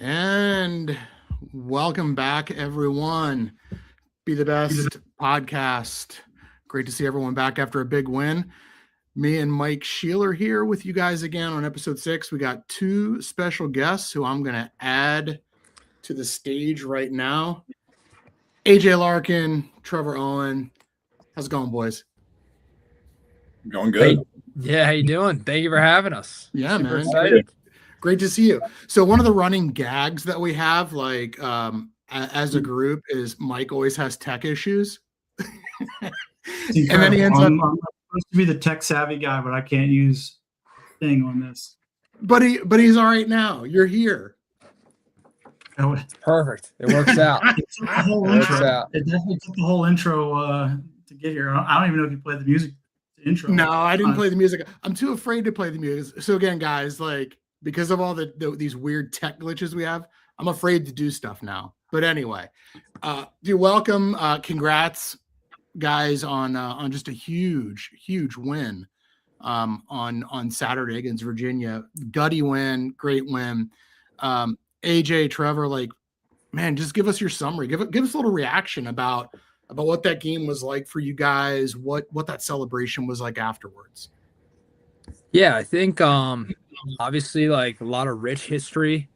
And welcome back, everyone. Be the Best podcast. Great to see everyone back after a big win. Me and Mike Sheeler here with you guys again on episode 6. We got two special guests who I'm going to add to the stage right now. AJ Larkin, Trevor Owens. How's it going, boys? Going good. Hey, how you doing? Thank you for having us. Yeah, Super man. excited. Great to see you. So one of the running gags that we have, like as a group, is Mike always has tech issues. And then he ends up. I'm supposed to be the tech savvy guy, but I can't use thing on this. But he's all right now. You're here. Perfect. It works out. It definitely took the whole intro to get here. I don't even know if you played the music intro. No, I didn't play the music. I'm too afraid to play the music. So again, guys, like because of all these weird tech glitches we have, I'm afraid to do stuff now. But anyway, you're welcome. Congrats, guys, on just a huge win on Saturday against Virginia. Gutty win, great win. AJ, Trevor, like, man, just give us your summary. Give us a little reaction about what that game was like for you guys, what that celebration was like afterwards. Yeah, I think obviously like a lot of rich history.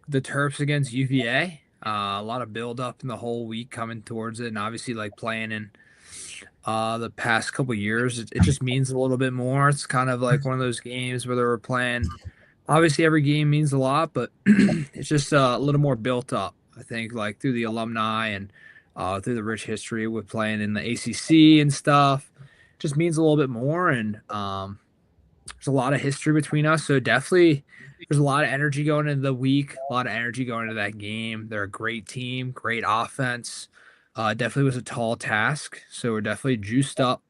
The Terps against UVA, a lot of build up in the whole week coming towards it, and obviously like playing in the past couple of years, it just means a little bit more. It's kind of like one of those games where they were playing. Obviously, every game means a lot, but it's just a little more built up. I think like through the alumni and through the rich history with playing in the ACC and stuff, just means a little bit more. And there's a lot of history between us, so definitely there's a lot of energy going into the week, a lot of energy going into that game. They're a great team, great offense. Definitely was a tall task, so we're definitely juiced up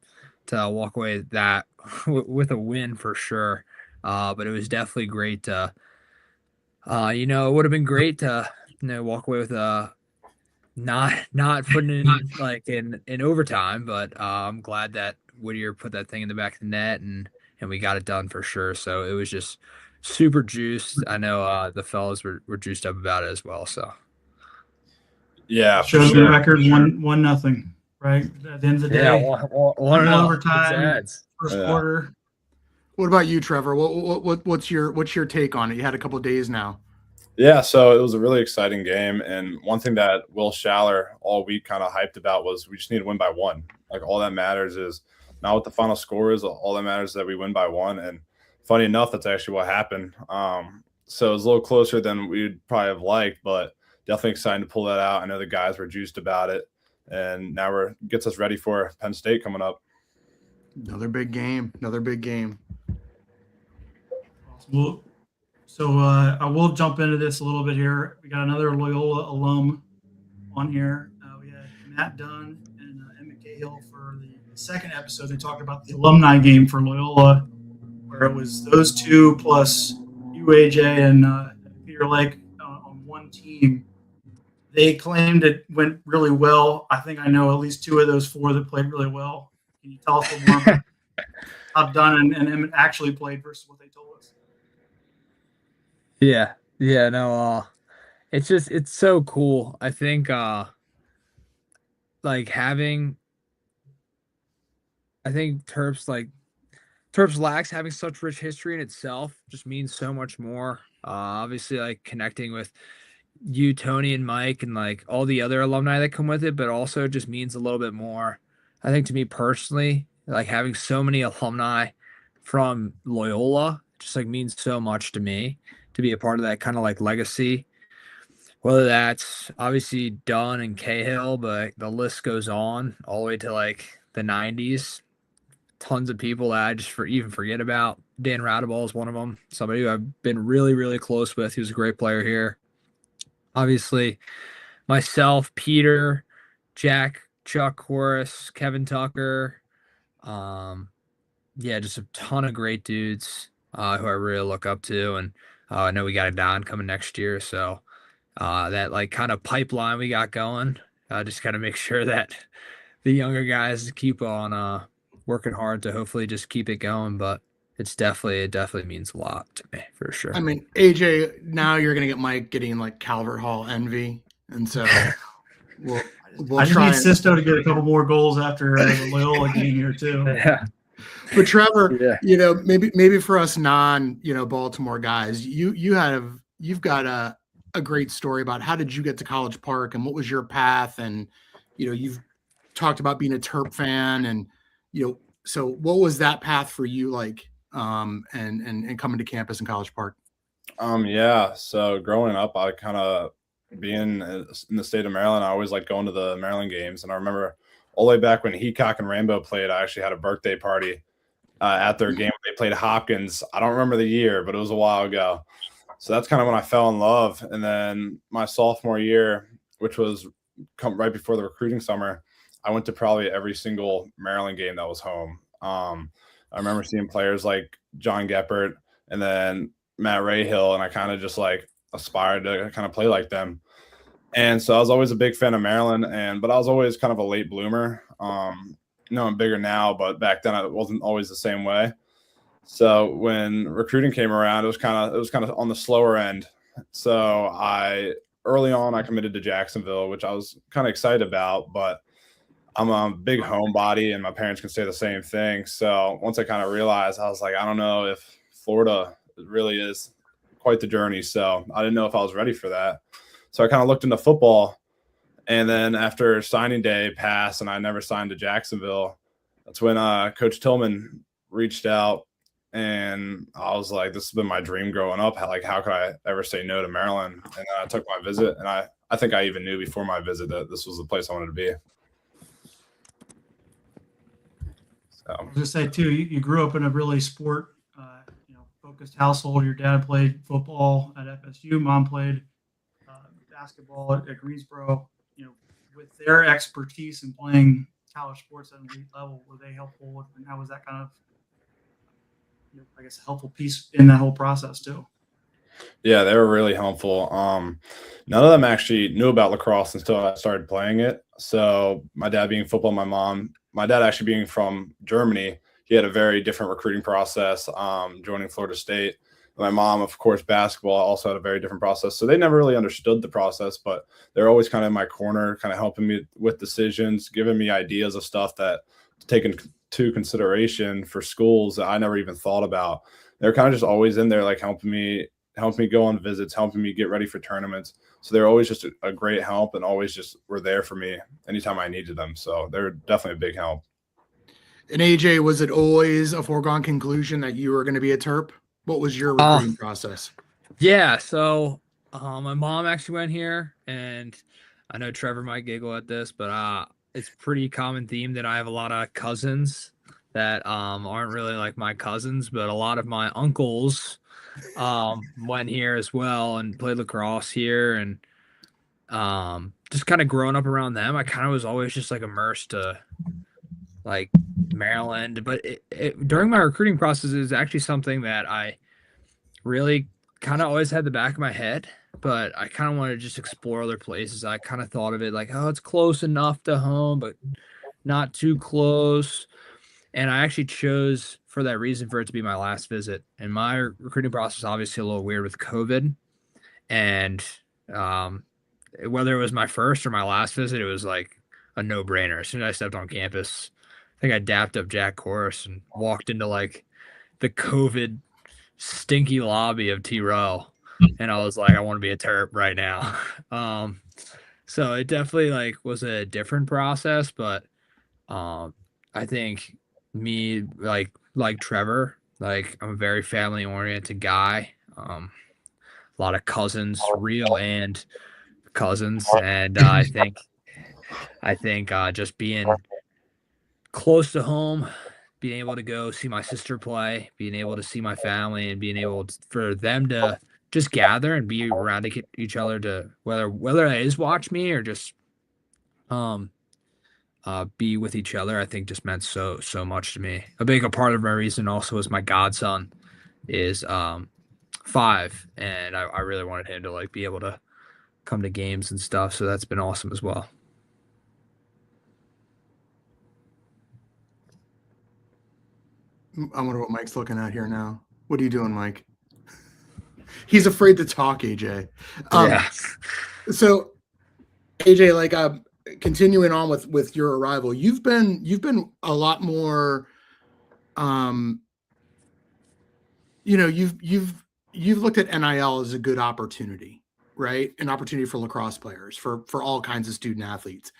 to walk away with that with a win for sure. But it was definitely great to, it would have been great to, walk away with not putting in like in overtime. But I'm glad that Whittier put that thing in the back of the net and we got it done for sure. So it was just super juiced. I know the fellas were juiced up about it as well. So yeah, shows the record 1-0, right? At the end of the day, one overtime, first quarter. What about you, Trevor? What's your take on it? You had a couple of days now. Yeah, so it was a really exciting game, and one thing that Will Schaller all week kind of hyped about was we just need to win by 1. Like all that matters is not what the final score is. All that matters is that we win by 1. And funny enough, that's actually what happened. So it was a little closer than we'd probably have liked, but definitely excited to pull that out. I know the guys were juiced about it, and now gets us ready for Penn State coming up. Another big game. Well, so I will jump into this a little bit here. We got another Loyola alum on here. We had Matt Dunn and Emmett Cahill for the second episode. They talked about the alumni game for Loyola, where it was those two plus UAJ and Peter Lake on one team. They claimed it went really well. I think I know at least 2 of those 4 that played really well. Can you tell us a little more about how Dunn and Emmett actually played versus what they told us? Yeah, no, it's so cool. I think Terps Lax having such rich history in itself just means so much more. Obviously like connecting with you, Tony and Mike and like all the other alumni that come with it, but also just means a little bit more. I think to me personally, like having so many alumni from Loyola just like means so much to me to be a part of that kind of like legacy, whether that's obviously Dunn and Cahill, but the list goes on all the way to like the 90s. Tons of people that I just forget about. Dan Radeball is one of them, somebody who I've been really, really close with. He was a great player here. Obviously, myself, Peter, Jack, Chuck Horace, Kevin Tucker. Just a ton of great dudes who I really look up to. And I know we got a Don coming next year. So that like kind of pipeline we got going, just kind of make sure that the younger guys keep on working hard to hopefully just keep it going. But it definitely means a lot to me for sure. I mean, AJ, now you're gonna get Mike getting like Calvert Hall envy, and so we'll I just try. need Sisto to get a couple more goals after the Loyola game here too. Yeah. But Trevor, Yeah. maybe for us Baltimore guys, you've got a great story about how did you get to College Park and what was your path, and you've talked about being a Terp fan, and so what was that path for you like, and coming to campus in College Park? Yeah. So growing up, I kind of being in the state of Maryland, I always like going to the Maryland games, and I remember all the way back when Heacock and Rainbow played, I actually had a birthday party at their game. They played Hopkins. I don't remember the year, but it was a while ago. So that's kind of when I fell in love. And then my sophomore year, which was right before the recruiting summer, I went to probably every single Maryland game that was home. I remember seeing players like John Geppert and then Matt Rahill, and I kind of just like aspired to kind of play like them. And so I was always a big fan of Maryland, but I was always kind of a late bloomer. I'm bigger now, but back then it wasn't always the same way. So when recruiting came around, it was kind of on the slower end. So early on I committed to Jacksonville, which I was kind of excited about, but I'm a big homebody, and my parents can say the same thing. So once I kind of realized, I was like, I don't know if Florida really is quite the journey. So I didn't know if I was ready for that. So I kind of looked into football. And then after signing day passed and I never signed to Jacksonville, that's when Coach Tillman reached out, and I was like, this has been my dream growing up. How could I ever say no to Maryland? And then I took my visit, and I think I even knew before my visit that this was the place I wanted to be. So I was gonna say too, you grew up in a really sport focused household. Your dad played football at FSU, mom played basketball at Greensboro. With their expertise in playing college sports at an elite level, were they helpful? And how was that kind of, helpful piece in that whole process too? yeah, they were really helpful. None of them actually knew about lacrosse until I started playing it. So my dad being football, my dad actually being from Germany, he had a very different recruiting process, joining Florida State. My mom, of course, basketball also had a very different process. So they never really understood the process, but they're always kind of in my corner, kind of helping me with decisions, giving me ideas of stuff that taken into consideration for schools that I never even thought about. They're kind of just always in there, like helping me go on visits, helping me get ready for tournaments. So they're always just a great help, and always just were there for me anytime I needed them. So they're definitely a big help. And AJ, was it always a foregone conclusion that you were going to be a Terp? What was your recruiting process? Yeah, so my mom actually went here, and I know Trevor might giggle at this, but it's pretty common theme that I have a lot of cousins that aren't really like my cousins, but a lot of my uncles went here as well and played lacrosse here, and just kind of growing up around them, I kind of was always just like immersed to like Maryland. But during my recruiting process, it was actually something that I really kind of always had the back of my head, but I kind of wanted to just explore other places. I kind of thought of it like, oh, it's close enough to home, but not too close. And I actually chose for that reason for it to be my last visit. And my recruiting process obviously a little weird with COVID. And whether it was my first or my last visit, it was like a no-brainer. As soon as I stepped on campus, I think I dapped up Jack Corus and walked into like the COVID stinky lobby of T-Row, and I was like, I want to be a Terp right now. So it definitely like was a different process, but I think me like Trevor, like I'm a very family oriented guy. A lot of cousins, real and cousins, and I think just being close to home, being able to go see my sister play, being able to see my family, and being able for them to just gather and be around each other, to whether it is watch me or just be with each other, I think just meant so much to me. A big part of my reason also is my godson is 5, and I really wanted him to like be able to come to games and stuff. So that's been awesome as well. I wonder what Mike's looking at here now. What are you doing, Mike? He's afraid to talk, AJ. Yeah. So, AJ, like continuing on with your arrival, you've been a lot more. You've looked at NIL as a good opportunity, right? An opportunity for lacrosse players, for all kinds of student athletes.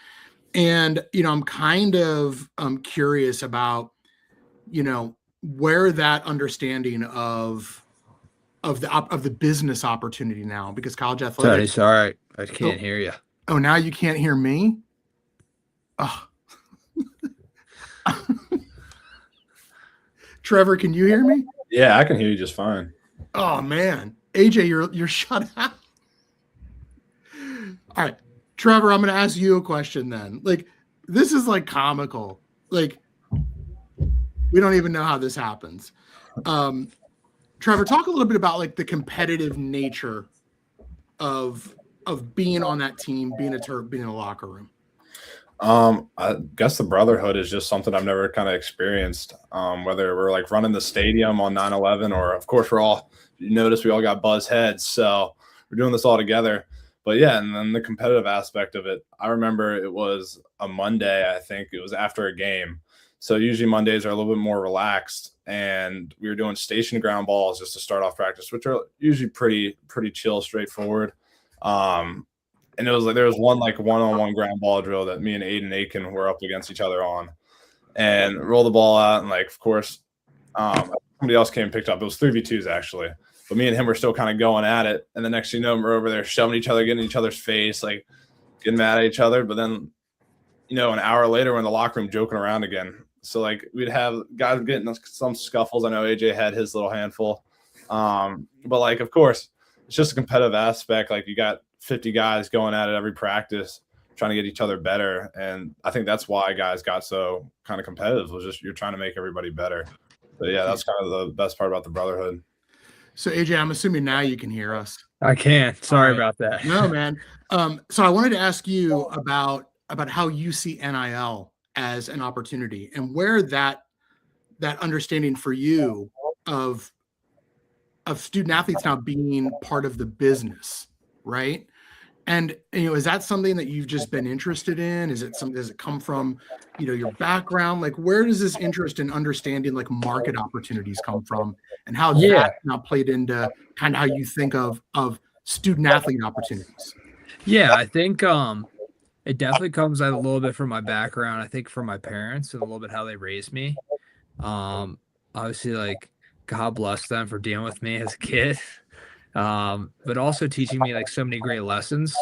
And, I'm kind of curious about, where that understanding of the business opportunity now, because college athletics. Sorry, I can't hear you. Oh, now you can't hear me? Oh. Trevor, can you hear me? Yeah, I can hear you just fine. Oh man, AJ, you're shut out. All right, Trevor, I'm going to ask you a question then. Like, this is like comical. Like, we don't even know how this happens. Trevor, talk a little bit about like the competitive nature of being on that team, being a Terp, being in a locker room. I guess the brotherhood is just something I've never kind of experienced. Whether we're like running the stadium on 9/11, or of course you notice we all got buzz heads, so we're doing this all together. But yeah, and then the competitive aspect of it, I remember it was a Monday. I think it was after a game. So usually Mondays are a little bit more relaxed, and we were doing station ground balls just to start off practice, which are usually pretty chill, straightforward. And it was like there was one-on-one ground ball drill that me and Aiden Aiken were up against each other on, and roll the ball out, and like of course, somebody else came and picked up. It was 3v2s actually, but me and him were still kind of going at it. And the next thing you know, we're over there shoving each other, getting in each other's face, like getting mad at each other. But then, an hour later, we're in the locker room joking around again. So like we'd have guys getting some scuffles. I know AJ had his little handful, but like of course, it's just a competitive aspect. Like you got 50 guys going at it every practice, trying to get each other better. And I think that's why guys got so kind of competitive, was just you're trying to make everybody better. But yeah, that's kind of the best part about the brotherhood. So AJ, I'm assuming now you can hear us. I can. Sorry about that. No, man. So I wanted to ask you about how you see NIL as an opportunity, and where that understanding for you of student athletes now being part of the business, right? And is that something that you've just been interested in? Is it something? Does it come from your background? Like, where does this interest in understanding like market opportunities come from, and how that now played into kind of how you think of student athlete opportunities? Yeah, I think it definitely comes out a little bit from my background. I think from my parents and a little bit how they raised me. Obviously, like God bless them for dealing with me as a kid. But also teaching me like so many great lessons,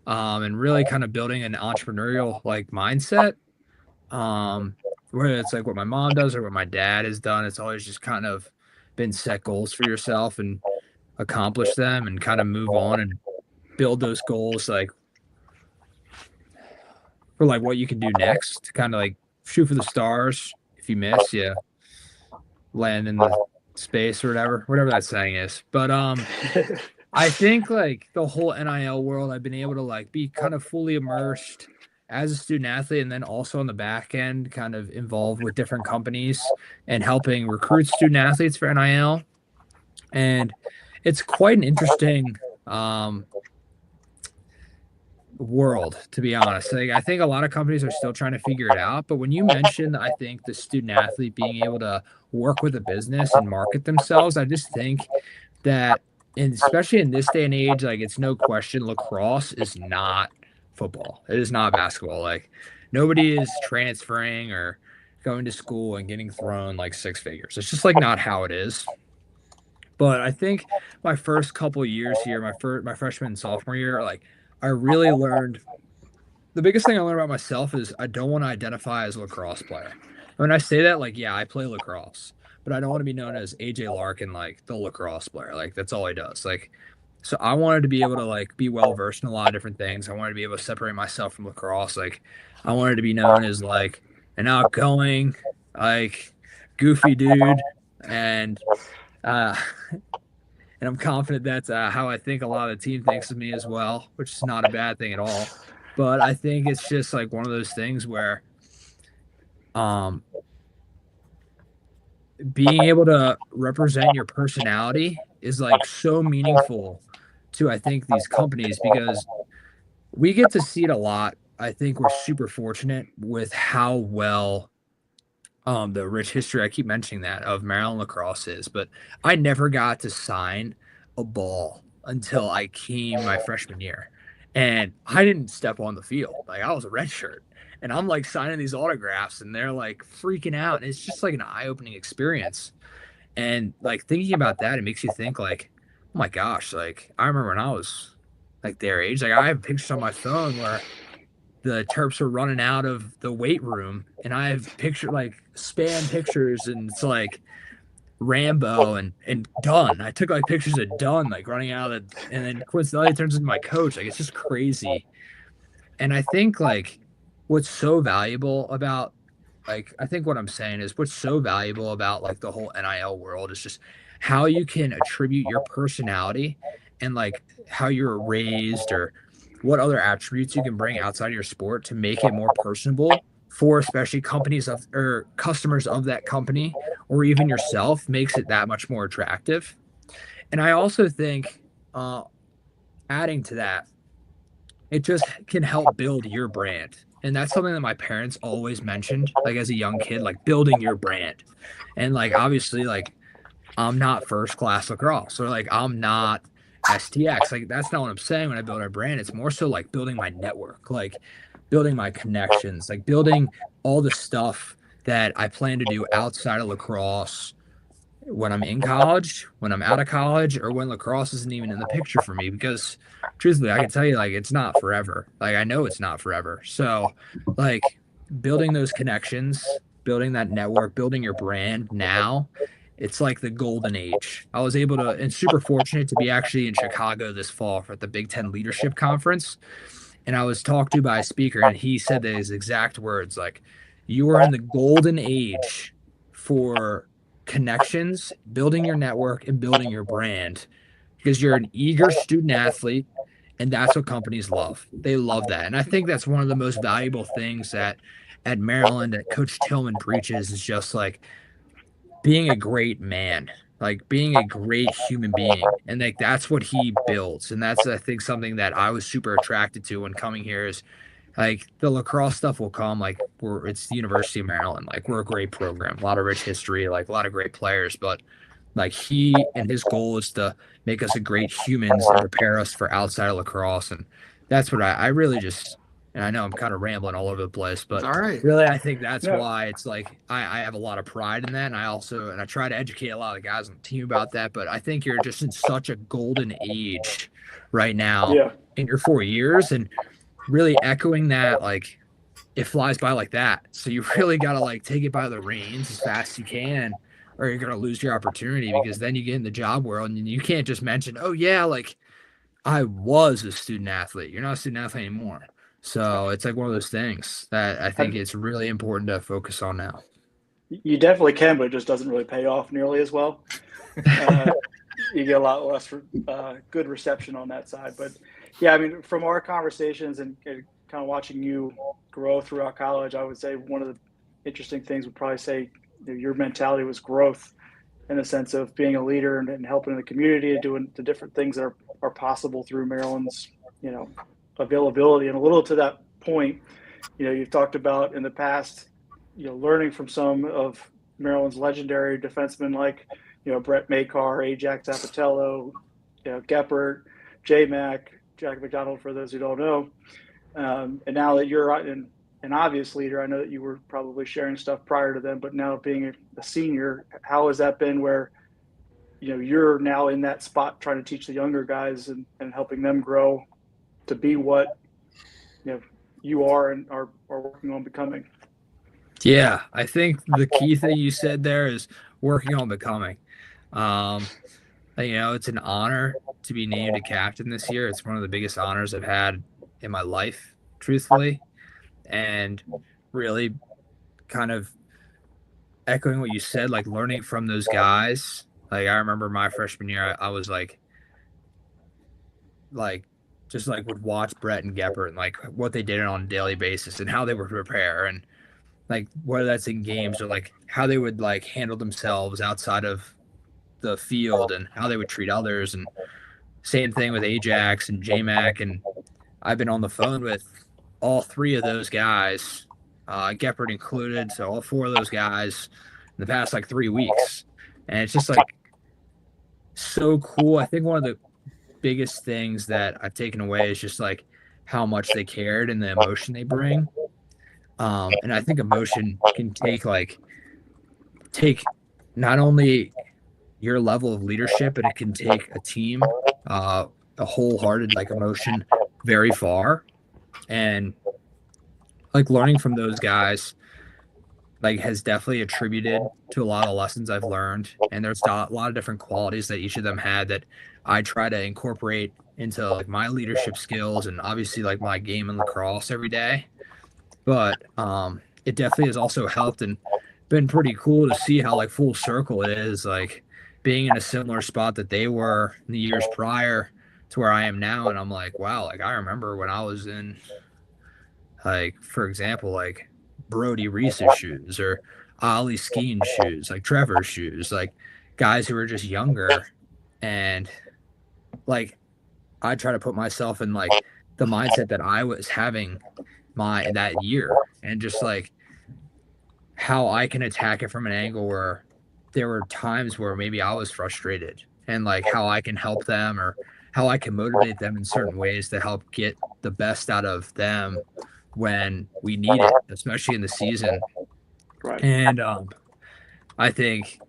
and really kind of building an entrepreneurial like mindset, whether it's like what my mom does or what my dad has done. It's always just kind of been set goals for yourself and accomplish them and kind of move on and build those goals like for like what you can do next, to kind of like shoot for the stars. If you miss, you land in the space or whatever that saying is. But I think like the whole NIL world, I've been able to like be kind of fully immersed as a student athlete, and then also on the back end kind of involved with different companies and helping recruit student athletes for NIL. And it's quite an interesting world, to be honest. Like, I think a lot of companies are still trying to figure it out. But when you mentioned, I think the student athlete being able to work with a business and market themselves, I just think that, and especially in this day and age, like it's no question, lacrosse is not football. It is not basketball. Like nobody is transferring or going to school and getting thrown like six figures. It's just like not how it is. But I think my first couple of years here, my freshman and sophomore year, like I really learned, the biggest thing I learned about myself is I don't want to identify as a lacrosse player. When I say that, like, yeah, I play lacrosse, but I don't want to be known as AJ Larkin, like the lacrosse player. Like that's all he does. Like, so I wanted to be able to like be well versed in a lot of different things. I wanted to be able to separate myself from lacrosse. Like I wanted to be known as like an outgoing, like goofy dude, and I'm confident that's how I think a lot of the team thinks of me as well, which is not a bad thing at all. But I think it's just like one of those things where being able to represent your personality is like so meaningful to I think these companies because we get to see it a lot. I think we're super fortunate with how well the rich history I keep mentioning that of Maryland lacrosse is, but I never got to sign a ball until I came my freshman year. And I didn't step on the field. Like I was a red shirt. And I'm like signing these autographs and they're like freaking out. And it's just like an eye-opening experience. And like thinking about that, it makes you think like, oh my gosh, like I remember when I was like their age, like I have pictures on my phone where the Terps were running out of the weight room, and I have picture like span pictures, and it's like Rambo and Dunn. I took like pictures of Dunn like running out of, and then coincidentally it turns into my coach. Like it's just crazy. And I think like what's so valuable about like I think what I'm saying is what's so valuable about like the whole NIL world is just how you can attribute your personality and like how you're raised or what other attributes you can bring outside of your sport to make it more personable for especially companies of or customers of that company or even yourself makes it that much more attractive. And I also think uh adding to that it just can help build your brand. And that's something that my parents always mentioned, like as a young kid, like building your brand. And like obviously, like I'm not first class lacrosse or like I'm not STX. Like that's not what I'm saying when I build our brand. It's more so like building my network, like building my connections, like building all the stuff that I plan to do outside of lacrosse when I'm in college, when I'm out of college, or when lacrosse isn't even in the picture for me. Because truthfully, I can tell you, like, it's not forever. Like, I know it's not forever. So, like, building those connections, building that network, building your brand now, it's like the golden age. I was able to, and super fortunate to be actually in Chicago this fall for the Big Ten Leadership Conference. And I was talked to by a speaker, and he said that his exact words, like, you are in the golden age for connections, building your network, and building your brand because you're an eager student athlete. And that's what companies love. They love that. And I think that's one of the most valuable things that at Maryland that Coach Tillman preaches is just like being a great man, like being a great human being. And like that's what he builds. And that's I think something that I was super attracted to when coming here is like the lacrosse stuff will come like it's the University of Maryland. Like we're a great program, a lot of rich history, like a lot of great players, but like he and his goal is to make us a great humans and prepare us for outside of lacrosse. And that's what I really just and I know I'm kind of rambling all over the place, It's but all right. really I think that's No. why it's like I have a lot of pride in that. And I also and I try to educate a lot of the guys on the team about that. But I think you're just in such a golden age right now Yeah. in your 4 years and really echoing that like it flies by like that. So you really got to like take it by the reins as fast as you can, or you're going to lose your opportunity because then you get in the job world and you can't just mention, oh, yeah, like I was a student athlete. You're not a student athlete anymore. So it's like one of those things that I think it's really important to focus on now. You definitely can, but it just doesn't really pay off nearly as well. You get a lot less good reception on that side. But yeah, I mean, from our conversations and kind of watching you grow throughout college, I would say one of the interesting things would probably say your mentality was growth in the sense of being a leader and helping the community and doing the different things that are possible through Maryland's, availability. And a little to that point, you've talked about in the past, learning from some of Maryland's legendary defensemen like, Brett Makar, Ajax Apatello, Geppert, J-Mac, Jack McDonald, for those who don't know. And now that you're an obvious leader, I know that you were probably sharing stuff prior to them, but now being a senior, how has that been where, you're now in that spot trying to teach the younger guys and helping them grow to be what, you are and are working on becoming? Yeah, I think the key thing you said there is working on becoming. It's an honor to be named a captain this year. It's one of the biggest honors I've had in my life, truthfully. And really kind of echoing what you said, like learning from those guys. Like I remember my freshman year, I was like just like would watch Brett and Geppert and like what they did on a daily basis and how they would prepare. And like whether that's in games or like how they would like handle themselves outside of the field and how they would treat others. And same thing with Ajax and JMac. And I've been on the phone with all three of those guys, Geppert included. So all four of those guys in the past like 3 weeks. And it's just like so cool. I think one of the biggest things that I've taken away is just like how much they cared and the emotion they bring. And I think emotion can take not only your level of leadership, but it can take a team, a wholehearted like emotion very far. And like learning from those guys like has definitely attributed to a lot of lessons I've learned. And there's a lot of different qualities that each of them had that I try to incorporate into like my leadership skills and obviously like my game in lacrosse every day. But it definitely has also helped and been pretty cool to see how like full circle it is, like being in a similar spot that they were in the years prior to where I am now. And I'm like, wow, like I remember when I was in like, for example, like Brody Reese's shoes or Ollie Skeen's shoes, like Trevor's shoes, like guys who were just younger. And like I try to put myself in like the mindset that I was having that year and just like how I can attack it from an angle where there were times where maybe I was frustrated and like how I can help them or how I can motivate them in certain ways to help get the best out of them when we need it, especially in the season. Right. And I think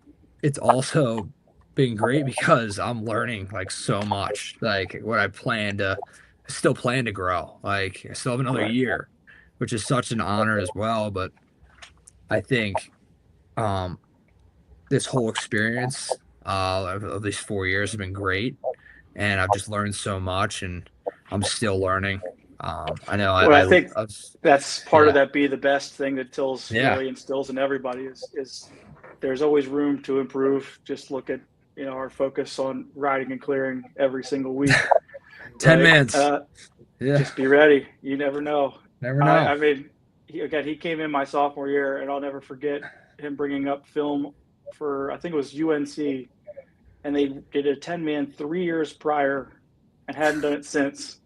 it's also been great because I'm learning like so much, like what I still plan to grow. Like I still have another year, which is such an honor as well. But I think this whole experience of these 4 years has been great, and I've just learned so much, and I'm still learning. I know. Well, I think that's part of that be the best thing that Tills really instills in everybody is there's always room to improve. Just look at our focus on riding and clearing every single week. 10 minutes. Just be ready. You never know. Never know. I mean, he came in my sophomore year, and I'll never forget him bringing up film for, I think it was UNC, and they did a 10-man 3 years prior and hadn't done it since.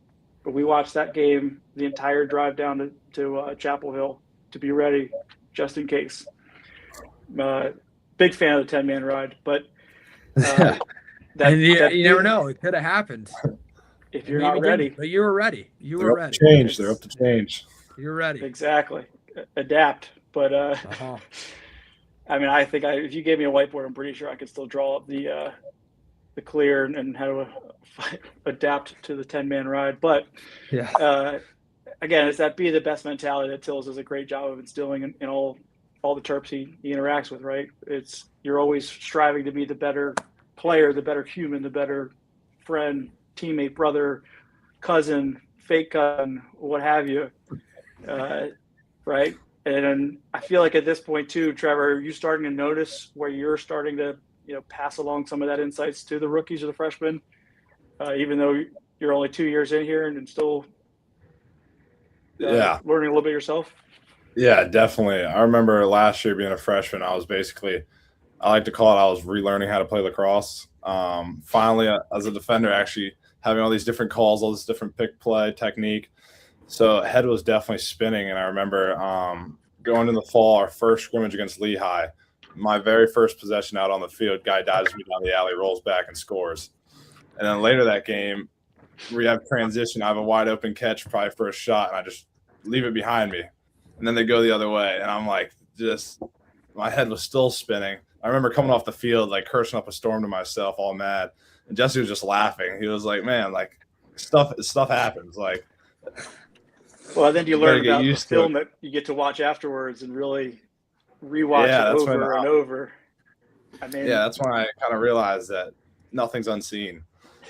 But we watched that game the entire drive down to Chapel Hill to be ready just in case. Big fan of the 10-man ride, but you never know. It could have happened. If you're not ready. But you were ready. They're up to change. They're up to change. You're ready. Exactly. Adapt. But I mean, I think if you gave me a whiteboard, I'm pretty sure I could still draw up the clear and how to adapt to the 10-man ride. But again, it's that be the best mentality that Tills does a great job of instilling in all the Terps he interacts with, right? You're always striving to be the better player, the better human, the better friend, teammate, brother, cousin, fake cousin, what have you, right? And I feel like at this point too, Trevor, are you starting to notice where you're starting to pass along some of that insights to the rookies or the freshmen, even though you're only 2 years in here and still learning a little bit yourself? Yeah, definitely. I remember last year being a freshman, I like to call it, I was relearning how to play lacrosse. Finally, as a defender, actually having all these different calls, all this different pick play technique. So head was definitely spinning. And I remember going in the fall, our first scrimmage against Lehigh, my very first possession out on the field, guy dodges me down the alley, rolls back and scores. And then later that game, we have transition. I have a wide open catch probably for a shot, and I just leave it behind me. And then they go the other way. And I'm like, my head was still spinning. I remember coming off the field, like cursing up a storm to myself, all mad. And Jesse was just laughing. He was like, man, like stuff happens. Like, well, then you learn about the film that you get to watch afterwards and really rewatch it over and over. I mean, that's when I kind of realized that nothing's unseen.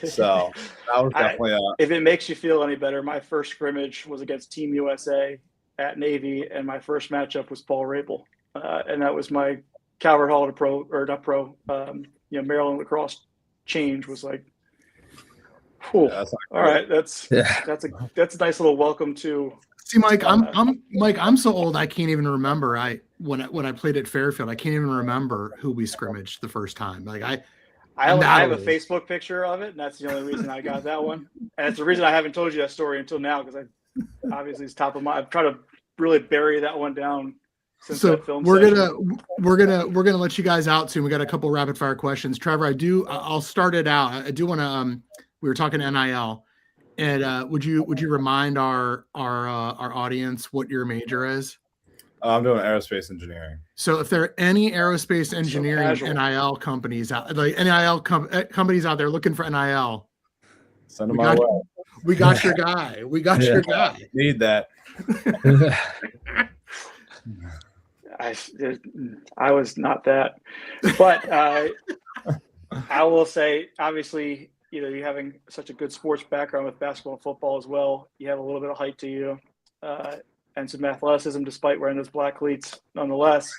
So that was definitely if it makes you feel any better, my first scrimmage was against Team USA at Navy, and my first matchup was Paul Rabel. And that was my Calvert Hall Maryland lacrosse change was like, whew. All right, that's a nice little welcome to See, Mike, I'm so old I can't even remember. When I played at Fairfield, I can't even remember who we scrimmaged the first time. Like I have a Facebook picture of it, and that's the only reason I got that one. And it's the reason I haven't told you that story until now, because obviously it's top of mind. I've tried to really bury that one down since that film. We're gonna let you guys out soon. We got a couple rapid fire questions. Trevor, I'll start it out. I do want to we were talking NIL, and would you remind our audience what your major is? I'm doing aerospace engineering. So if there are any aerospace engineering NIL companies out, like NIL companies out there looking for NIL, send them my way. We got your guy. We got your guy. Need that. I was not that, but I will say, obviously, you having such a good sports background with basketball and football as well, you have a little bit of height to you, and some athleticism despite wearing those black cleats nonetheless.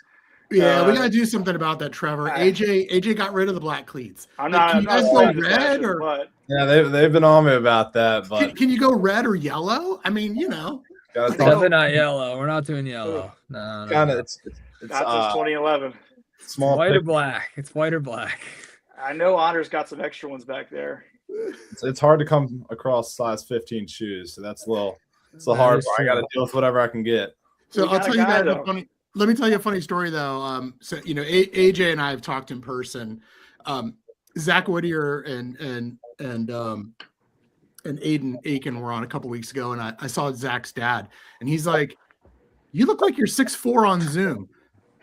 Yeah, we got to do something about that, Trevor. AJ got rid of the black cleats. Can you guys go red or? But yeah, they've been on me about that. But can you go red or yellow? I mean, Definitely not yellow. We're not doing yellow. No. Kind of. It's not since 2011. Small. It's white or black. It's white or black. I know Honor's got some extra ones back there. It's hard to come across size 15 shoes, so that's a little. It's the hard part. I got to deal with whatever I can get. So I'll tell you guys a funny. Let me tell you a funny story though. So AJ and I have talked in person. Zach Whittier and Aiden Aiken were on a couple weeks ago, and I saw Zach's dad, and he's like, "You look like you're 6'4" on Zoom."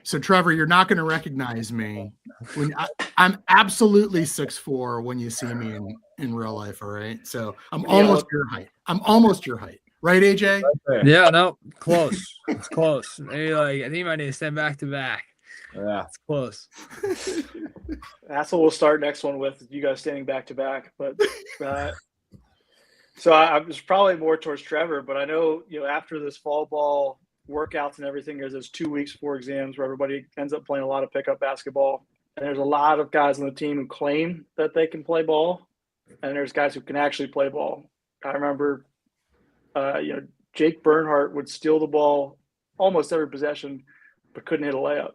So Trevor, you're not going to recognize me when I'm absolutely 6'4" when you see me in real life. All right, so I'm almost your height. Right, AJ? Right, yeah, no, close. It's close. Maybe I think you might need to stand back to back. Yeah, it's close. That's what we'll start next one with, you guys standing back to back. But so I was probably more towards Trevor, but I know after this fall ball workouts and everything, there's 2 weeks before exams where everybody ends up playing a lot of pickup basketball, and there's a lot of guys on the team who claim that they can play ball, and there's guys who can actually play ball. I remember. Jake Bernhardt would steal the ball almost every possession, but couldn't hit a layup.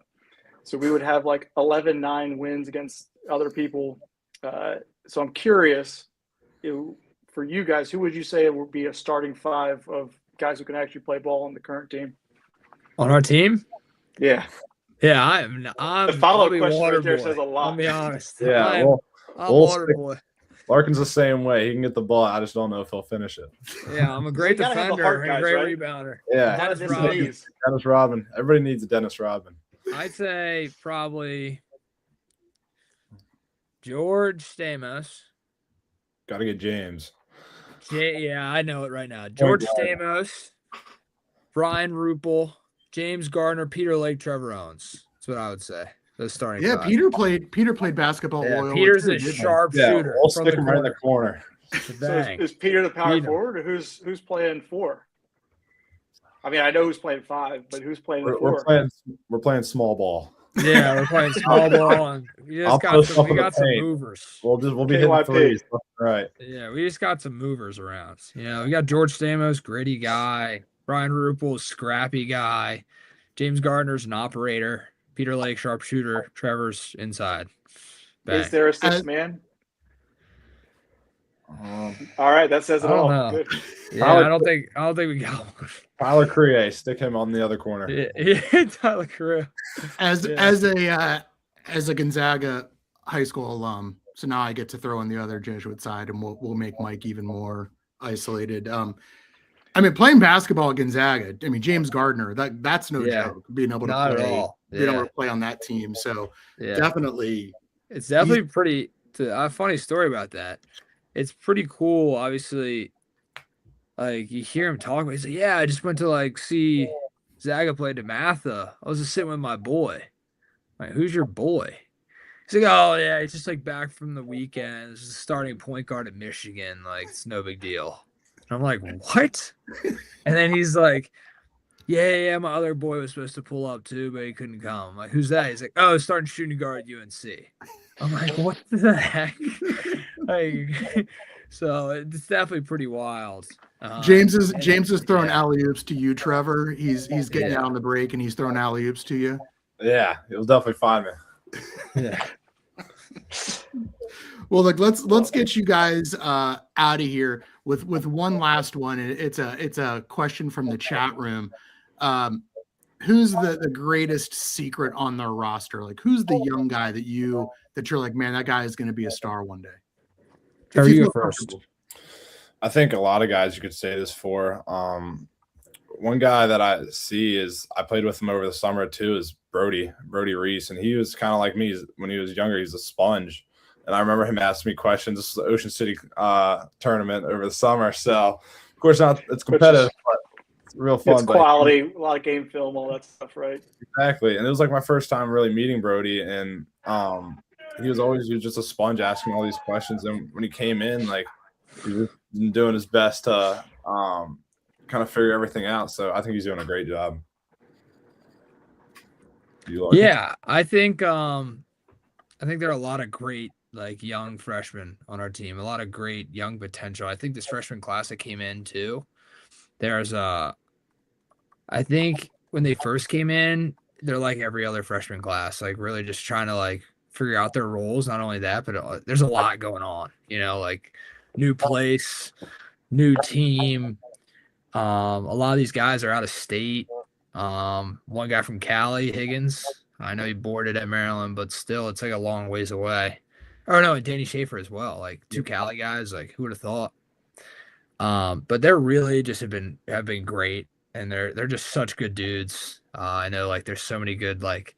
So we would have 11-9 wins against other people. So I'm curious, for you guys, who would you say would be a starting five of guys who can actually play ball on the current team? On our team? Yeah. Yeah, I'm the follow-up question right there says a lot. I'll be honest. Yeah, I'm water boy. Larkin's the same way. He can get the ball. I just don't know if he'll finish it. Yeah, I'm a great defender and a great rebounder. Yeah. Dennis Rodman. Everybody needs a Dennis Rodman. I'd say probably George Stamos. Got to get James. Yeah, I know it right now. George Stamos, Brian Rupel, James Gardner, Peter Lake, Trevor Owens. That's what I would say. The starting. Yeah, five. Peter played basketball. Yeah, Peter's a sharp shooter. We'll stick him right in the corner. So is Peter the power forward, or who's playing four? I mean, I know who's playing five, but who's playing four? We're playing small ball. Yeah, we're playing small ball, and we got some movers. We'll be hitting threes. Right. Yeah, we just got some movers around. We got George Stamos, gritty guy. Brian Rupel, scrappy guy. James Gardner's an operator. Peter Lake, sharpshooter. Trevor's inside. Bang. Is there a sixth man? All right, that says it all. Good. Yeah, I don't think we got one. Tyler Creer, stick him on the other corner. Yeah, Tyler Creer. As a Gonzaga high school alum, so now I get to throw in the other Jesuit side, and we'll make Mike even more isolated. I mean, playing basketball at Gonzaga, I mean, James Gardner, that's no joke, being able to play on that team. So definitely. It's definitely pretty a funny story about that. It's pretty cool, obviously. You hear him talk, he's like, yeah, I just went to see Zaga play DeMatha. I was just sitting with my boy. Like, who's your boy? He's like, oh yeah, he's just back from the weekend. This is starting point guard at Michigan. It's no big deal. And I'm like, what? And then he's like, yeah, my other boy was supposed to pull up too, but he couldn't come. I'm like, who's that? He's like, oh, starting shooting guard at UNC. I'm like, what the heck? Like, so it's definitely pretty wild. James is throwing yeah. alley oops to you, Trevor. He's getting Yeah. out on the break and he's throwing alley oops to you. Yeah, he'll definitely find me. Yeah. Well, look, let's get you guys out of here with one last one. It's a question from the chat room. Who's the greatest secret on their roster? Like, who's the young guy that you're like, man, that guy is going to be a star one day? Trevor, you go first. I think a lot of guys you could say this for. One guy that I see is I played with him over the summer too is Brody Reese, and he was kind of like me when he was younger. He's a sponge, and I remember him asking me questions. This is the Ocean City tournament over the summer, so of course it's competitive, but it's real fun. It's quality, a lot of game film, all that stuff, right? Exactly, and it was like my first time really meeting Brody, and he was just a sponge asking all these questions, and when he came in, like he was doing his best to kind of figure everything out. So I think he's doing a great job. Yeah, I think there are a lot of great like young freshmen on our team, a lot of great young potential. I think this freshman class that came in too, I think when they first came in, they're like every other freshman class, like really just trying to like figure out their roles. Not only that, but there's a lot going on, like new place, new team. A lot of these guys are out of state. One guy from Cali, Higgins. I know he boarded at Maryland, but still, it's like a long ways away. Oh no, and Danny Schaefer as well. Like two Cali guys. Like who would have thought? But they're really just have been great, and they're just such good dudes. I know like there's so many good like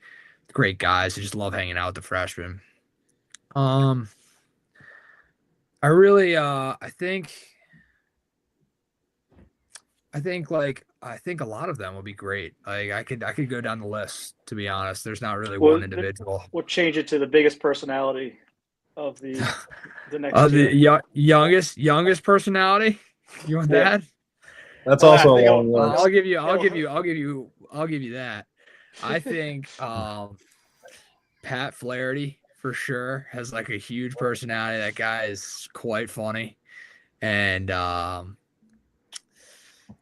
great guys who just love hanging out with the freshmen. I really I think a lot of them will be great. Like I could go down the list, to be honest. There's not really one individual. We'll change it to the biggest personality of the next the youngest personality. You want that? That's also a long list. I'll give you that. I think Pat Flaherty for sure has like a huge personality. That guy is quite funny. And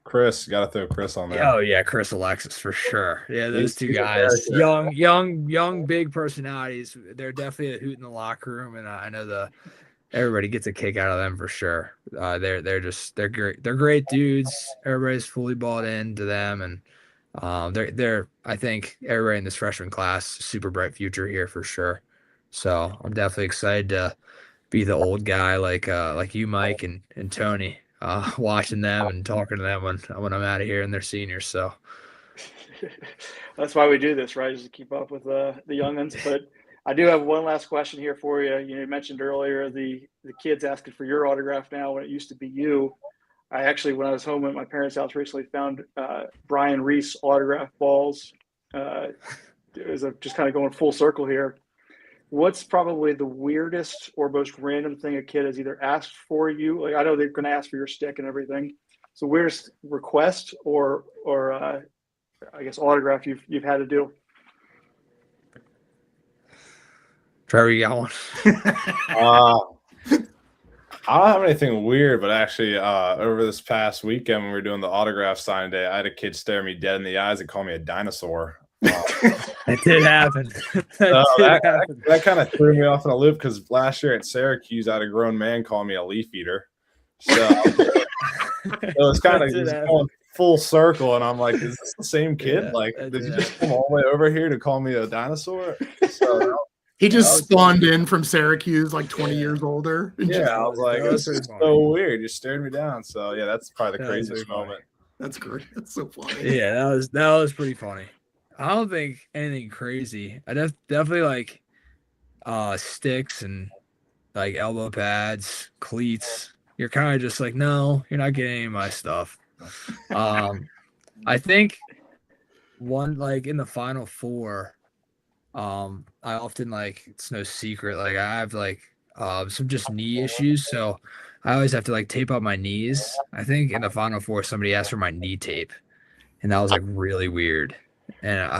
Chris, got to throw Chris on there. Oh yeah, Chris Alexis for sure. Yeah, those two guys, young, big personalities. They're definitely a hoot in the locker room, and I know everybody gets a kick out of them for sure. They're great. They're great dudes. Everybody's fully bought into them, and I think everybody in this freshman class, super bright future here for sure. So I'm definitely excited to be the old guy like you, Mike, and Tony. Watching them and talking to them when I'm out of here and they're seniors. So that's why we do this, right? Just to keep up with the youngins. But I do have one last question here for you. You mentioned earlier the kids asking for your autograph now when it used to be you. I actually, when I was home at my parents' house recently, found Brian Reese autograph balls. It was just kind of going full circle here. What's probably the weirdest or most random thing a kid has either asked for you? Like I know they're going to ask for your stick and everything. So weirdest request or I guess autograph you've had to do? Trevor, you got one? I don't have anything weird, but actually over this past weekend when we were doing the autograph signing day, I had a kid stare me dead in the eyes and call me a dinosaur. It did happen. That kind of threw me off in a loop because last year at Syracuse, I had a grown man call me a leaf eater. So it was kind of going full circle, and I'm like, "Is this the same kid? Yeah, like, did you just come all the way over here to call me a dinosaur?" So he just spawned in from Syracuse, like 20 years older. Yeah, I was like, "This is so weird." You stared me down. So yeah, that's probably the craziest moment. That's great. That's so funny. Yeah, that was pretty funny. I don't think anything crazy. I definitely like sticks and like elbow pads, cleats. You're kind of just like, no, you're not getting any of my stuff. I think one like in the Final Four, I often like it's no secret. Like I have like some just knee issues, so I always have to like tape up my knees. I think in the Final Four somebody asked for my knee tape. and that was like really weird. And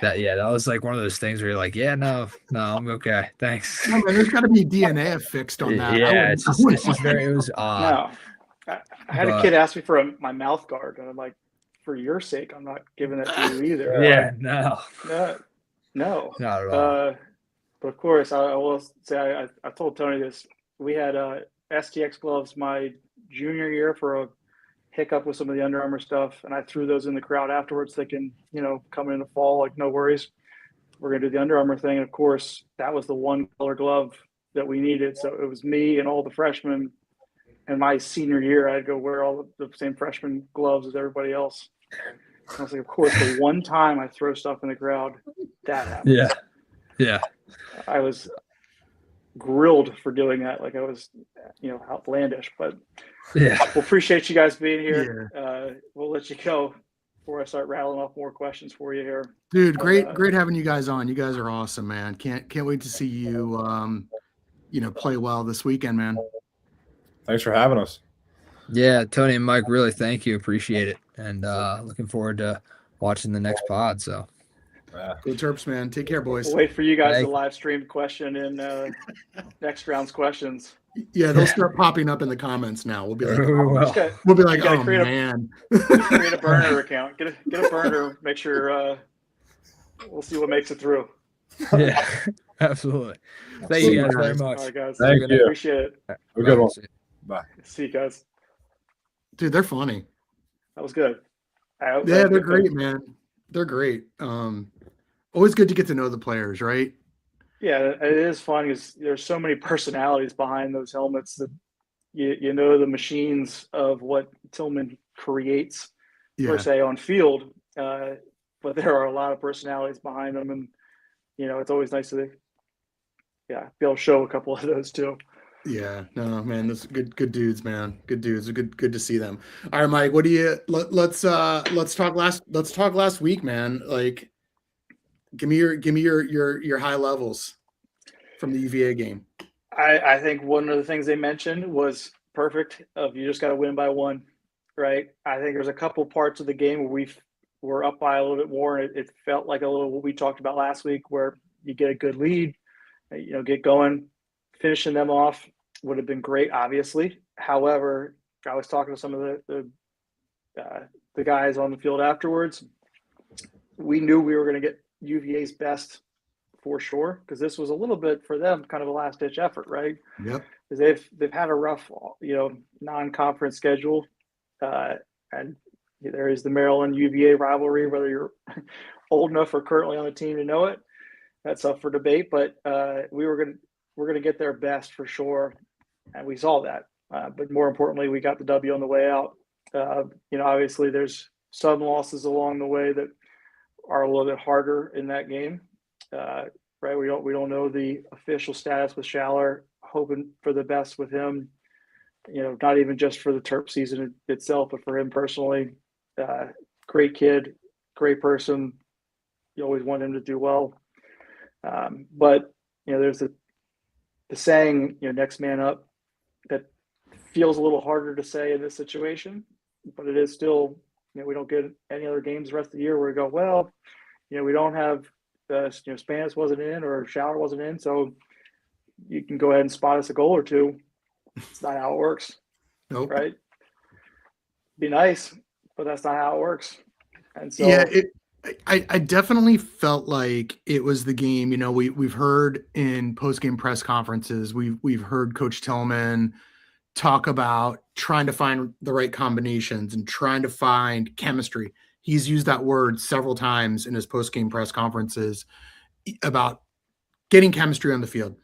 that was like one of those things where you're like, yeah, no, I'm okay, thanks. No, man, there's got to be DNA affixed on that. Yeah, it's just it was odd. No, I had a kid ask me for my mouth guard, and I'm like, for your sake, I'm not giving that to you either. Yeah, no, not at all. But of course, I will say I told Tony this. We had STX gloves my junior year for a hiccup with some of the Under Armour stuff, and I threw those in the crowd afterwards, thinking, coming in the fall, like, no worries, we're gonna do the Under Armour thing. And of course, that was the one color glove that we needed. So it was me and all the freshmen. And my senior year, I had to go wear all the same freshman gloves as everybody else. And I was like, of course, the one time I throw stuff in the crowd, that happens. Yeah. I was grilled for doing that, like I was, outlandish. But yeah, we'll appreciate you guys being here. Yeah. We'll let you go before I start rattling off more questions for you here. Dude, great having you guys on. You guys are awesome, man. Can't wait to see you, play well this weekend, man. Thanks for having us. Yeah, Tony and Mike, really thank you. Appreciate it. And looking forward to watching the next pod. So Go Terps, man. Take care, boys. We'll wait for you guys to live stream question in next round's questions. Yeah, they'll start popping up in the comments now. We'll be like, oh man. Create a burner account. Get a burner. Make sure we'll see what makes it through. Yeah, absolutely. Thank you guys very much. All right, guys. Thank you. Appreciate it. Have a good one. Bye. See you guys. Dude, they're funny. That was good. Yeah, they're great, man. They're great. Always good to get to know the players, right? Yeah, it is fun because there's so many personalities behind those helmets that you know the machines of what Tillman creates per se on field, but there are a lot of personalities behind them, and it's always nice to be able to show a couple of those too. Yeah, no, man, those good dudes, man. Good dudes. Good to see them. All right, Mike, what do you let's talk last week, man. Like, give me your high levels from the UVA game. I think one of the things they mentioned was perfect of you just got to win by one, right? I think there's a couple parts of the game where we were up by a little bit more, and it felt like a little what we talked about last week, where you get a good lead, get going, finishing them off would have been great, obviously. However, I was talking to some of the guys on the field afterwards. We knew we were going to get UVA's best for sure, because this was a little bit for them kind of a last ditch effort, right? Yep. Because they've had a rough, non-conference schedule, and there is the Maryland UVA rivalry. Whether you're old enough or currently on the team to know it, that's up for debate. But we're gonna get their best for sure, and we saw that. But more importantly, we got the W on the way out. Obviously there's some losses along the way that are a little bit harder in that game. Right, we don't know the official status with Schaller. Hoping for the best with him. Not even just for the Terp season itself, but for him personally. Great kid, great person. You always want him to do well. But there's the saying, next man up, that feels a little harder to say in this situation, but it is still. We don't get any other games the rest of the year where we go, well, we don't have. Spanis wasn't in or Schaller wasn't in, so you can go ahead and spot us a goal or two. It's not how it works. Nope. Right? Be nice, but that's not how it works. And so I definitely felt like it was the game. We've heard in post-game press conferences, we've heard Coach Tillman talk about trying to find the right combinations and trying to find chemistry. He's used that word several times in his post-game press conferences about getting chemistry on the field.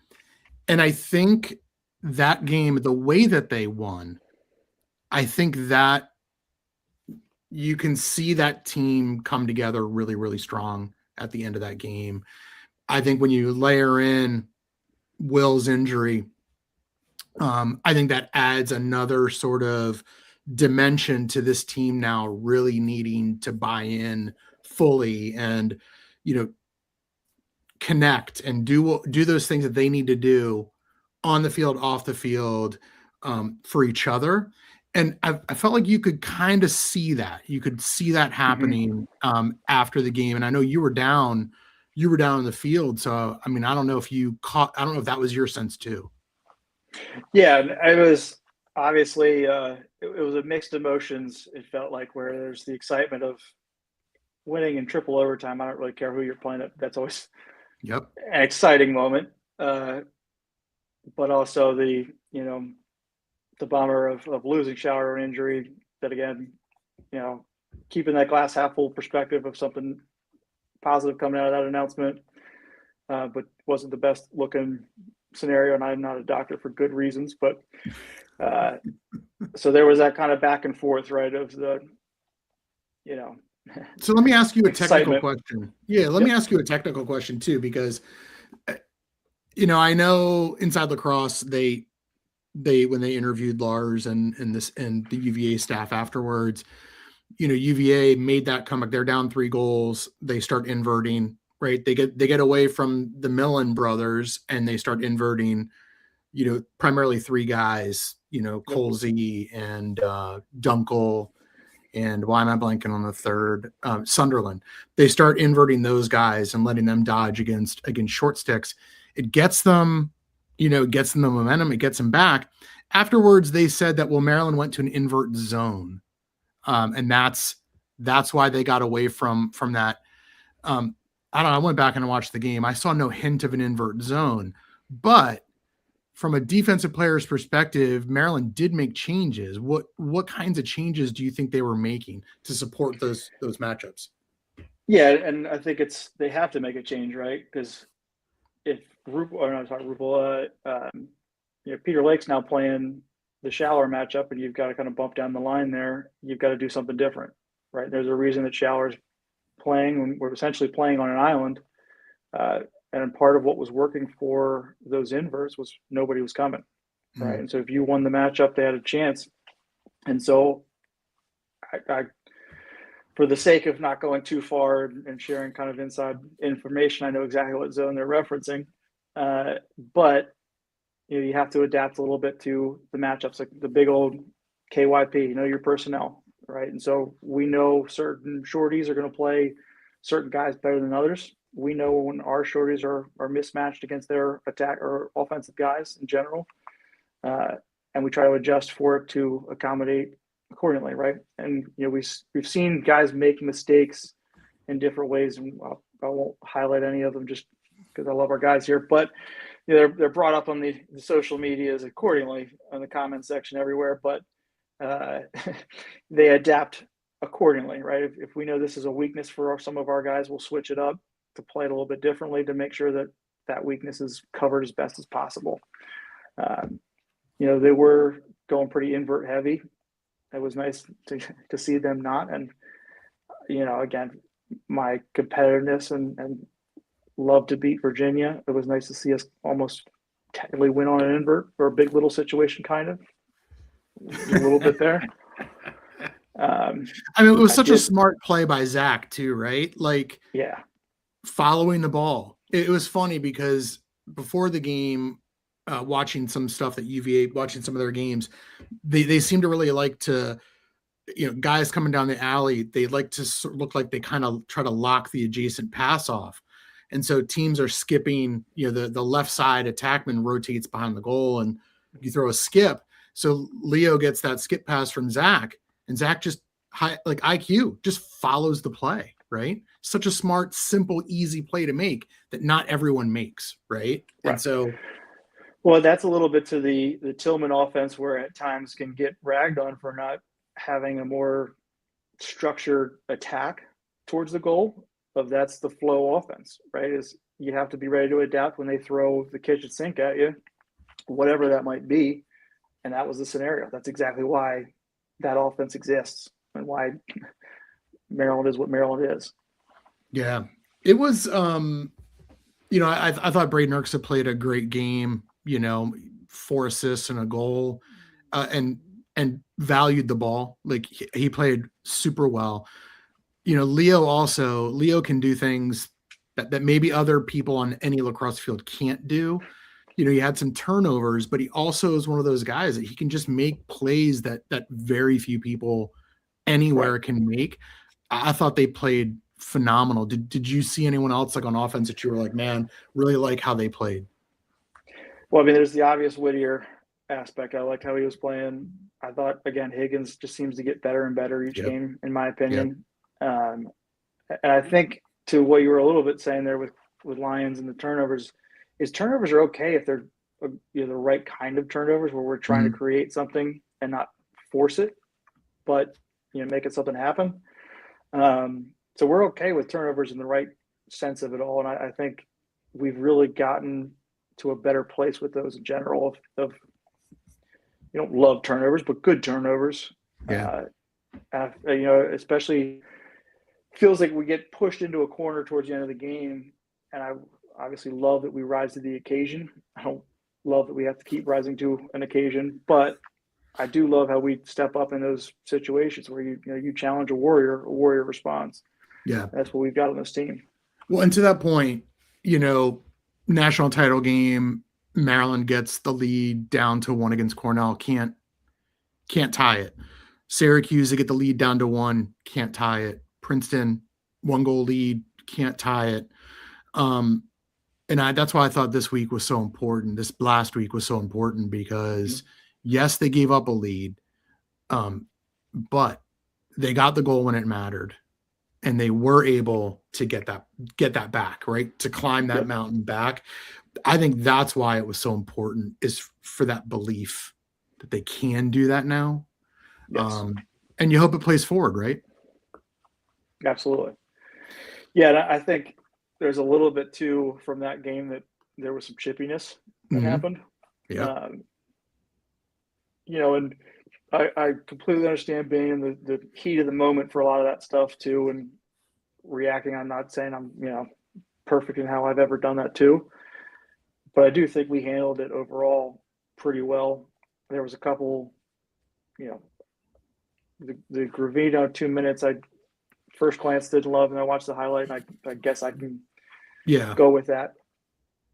And I think that game, the way that they won, I think that you can see that team come together really, really strong at the end of that game. I think when you layer in Will's injury, I think that adds another sort of dimension to this team now really needing to buy in fully and, connect and do those things that they need to do on the field, off the field, for each other. And I felt like you could kind of see that. You could see that happening after the game. And I know you were down in the field. So I mean, I don't know if I don't know if that was your sense too. Yeah, it was obviously it was a mixed emotions. It felt like where there's the excitement of winning in triple overtime. I don't really care who you're playing. That's always Yep. an exciting moment. But also the bummer of losing Shower and injury. That again, keeping that glass half full perspective of something positive coming out of that announcement, but wasn't the best looking scenario. And I'm not a doctor for good reasons, but so there was that kind of back and forth, right? Of the, So let me ask you a technical excitement. question. Yeah, let me ask you a technical question too, because I know Inside Lacrosse they when they interviewed Lars and the UVA staff afterwards, UVA made that comeback. They're down 3 goals. They start inverting, right? They get away from the Millen brothers and they start inverting, primarily 3 guys, Colsey and Dunkel, and why am I blanking on the third? Sunderland. They start inverting those guys and letting them dodge against short sticks. It gets them, gets them the momentum. It gets them back. Afterwards, they said that, well, Maryland went to an invert zone. And that's why they got away from that. I don't know. I went back and watched the game. I saw no hint of an invert zone, but from a defensive player's perspective, Maryland did make changes. What kinds of changes do you think they were making to support those matchups? Yeah, and I think they have to make a change, right? Because if Peter Lake's now playing the Schaller matchup, and you've got to kind of bump down the line there, you've got to do something different, right? There's a reason that Schaller's playing when we're essentially playing on an island. And part of what was working for those inverts was nobody was coming, right? And so if you won the matchup, they had a chance. And so I for the sake of not going too far and sharing kind of inside information, I know exactly what zone they're referencing. But you have to adapt a little bit to the matchups, like the big old KYP, your personnel, right? And so we know certain shorties are going to play certain guys better than others. We know when our shorties are mismatched against their attack or offensive guys in general. And we try to adjust for it to accommodate accordingly, right? And we've seen guys make mistakes in different ways, and I won't highlight any of them just because I love our guys here, but they're brought up on the social medias accordingly in the comment section everywhere, but they adapt accordingly, right? If we know this is a weakness for some of our guys, we'll switch it up to play it a little bit differently to make sure that weakness is covered as best as possible. They were going pretty invert heavy. It was nice to see them not. And, again, my competitiveness and love to beat Virginia. It was nice to see us almost technically win on an invert or a big little situation, kind of a little bit there. It was such a smart play by Zach too, right? Like, yeah, following the ball. It was funny because before the game, watching some stuff that UVA, watching some of their games, they seem to really like to, guys coming down the alley, they like to look like they kind of try to lock the adjacent pass off. And so teams are skipping, the left side attackman rotates behind the goal and you throw a skip. So Leo gets that skip pass from Zach, and Zach just like IQ just follows the play, right? Such a smart, simple, easy play to make that not everyone makes, right? And so, well, that's a little bit to the Tillman offense, where at times can get ragged on for not having a more structured attack towards the goal. Of that's the flow offense, right? Is you have to be ready to adapt when they throw the kitchen sink at you, whatever that might be. And that was the scenario. That's exactly why that offense exists and why Maryland is what Maryland is. Yeah, it was. I thought Braden Erksa played a great game. 4 assists and a goal, and valued the ball. Like he played super well. Leo can do things that maybe other people on any lacrosse field can't do. he had some turnovers, but he also is one of those guys that he can just make plays that very few people anywhere can make. I thought they played phenomenal. Did you see anyone else like on offense that you were like, man, really like how they played? Well, I mean, there's the obvious Whittier aspect. I liked how he was playing. I thought, again, Higgins just seems to get better and better each game, in my opinion. And I think to what you were a little bit saying there with Lions and the turnovers, is turnovers are okay if they're the right kind of turnovers where we're trying to create something and not force it, but make it something happen. So we're okay with turnovers in the right sense of it all, and I think we've really gotten to a better place with those in general. Of you don't love turnovers, but good turnovers. Especially feels like we get pushed into a corner towards the end of the game, and I obviously love that we rise to the occasion. I don't love that we have to keep rising to an occasion, but I do love how we step up in those situations where you challenge a warrior responds. Yeah, that's what we've got on this team. Well, and to that point, national title game, Maryland gets the lead down to 1 against Cornell, can't tie it. Syracuse, they get the lead down to 1, can't tie it. Princeton, 1-goal lead, can't tie it. And that's why I thought this week was so important. This last week was so important because yes, they gave up a lead, but they got the goal when it mattered, and they were able to get that back, right? To climb that mountain back. I think that's why it was so important, is for that belief that they can do that now. Yes. And you hope it plays forward, right? Absolutely. Yeah, and I think there's a little bit too from that game that there was some chippiness that happened. Yeah. And I completely understand being in the heat of the moment for a lot of that stuff too, and reacting. I'm not saying I'm perfect in how I've ever done that too, but I do think we handled it overall pretty well. There was a couple, the Gravino 2 minutes I first glance didn't love, and I watched the highlight, and I guess I can go with that.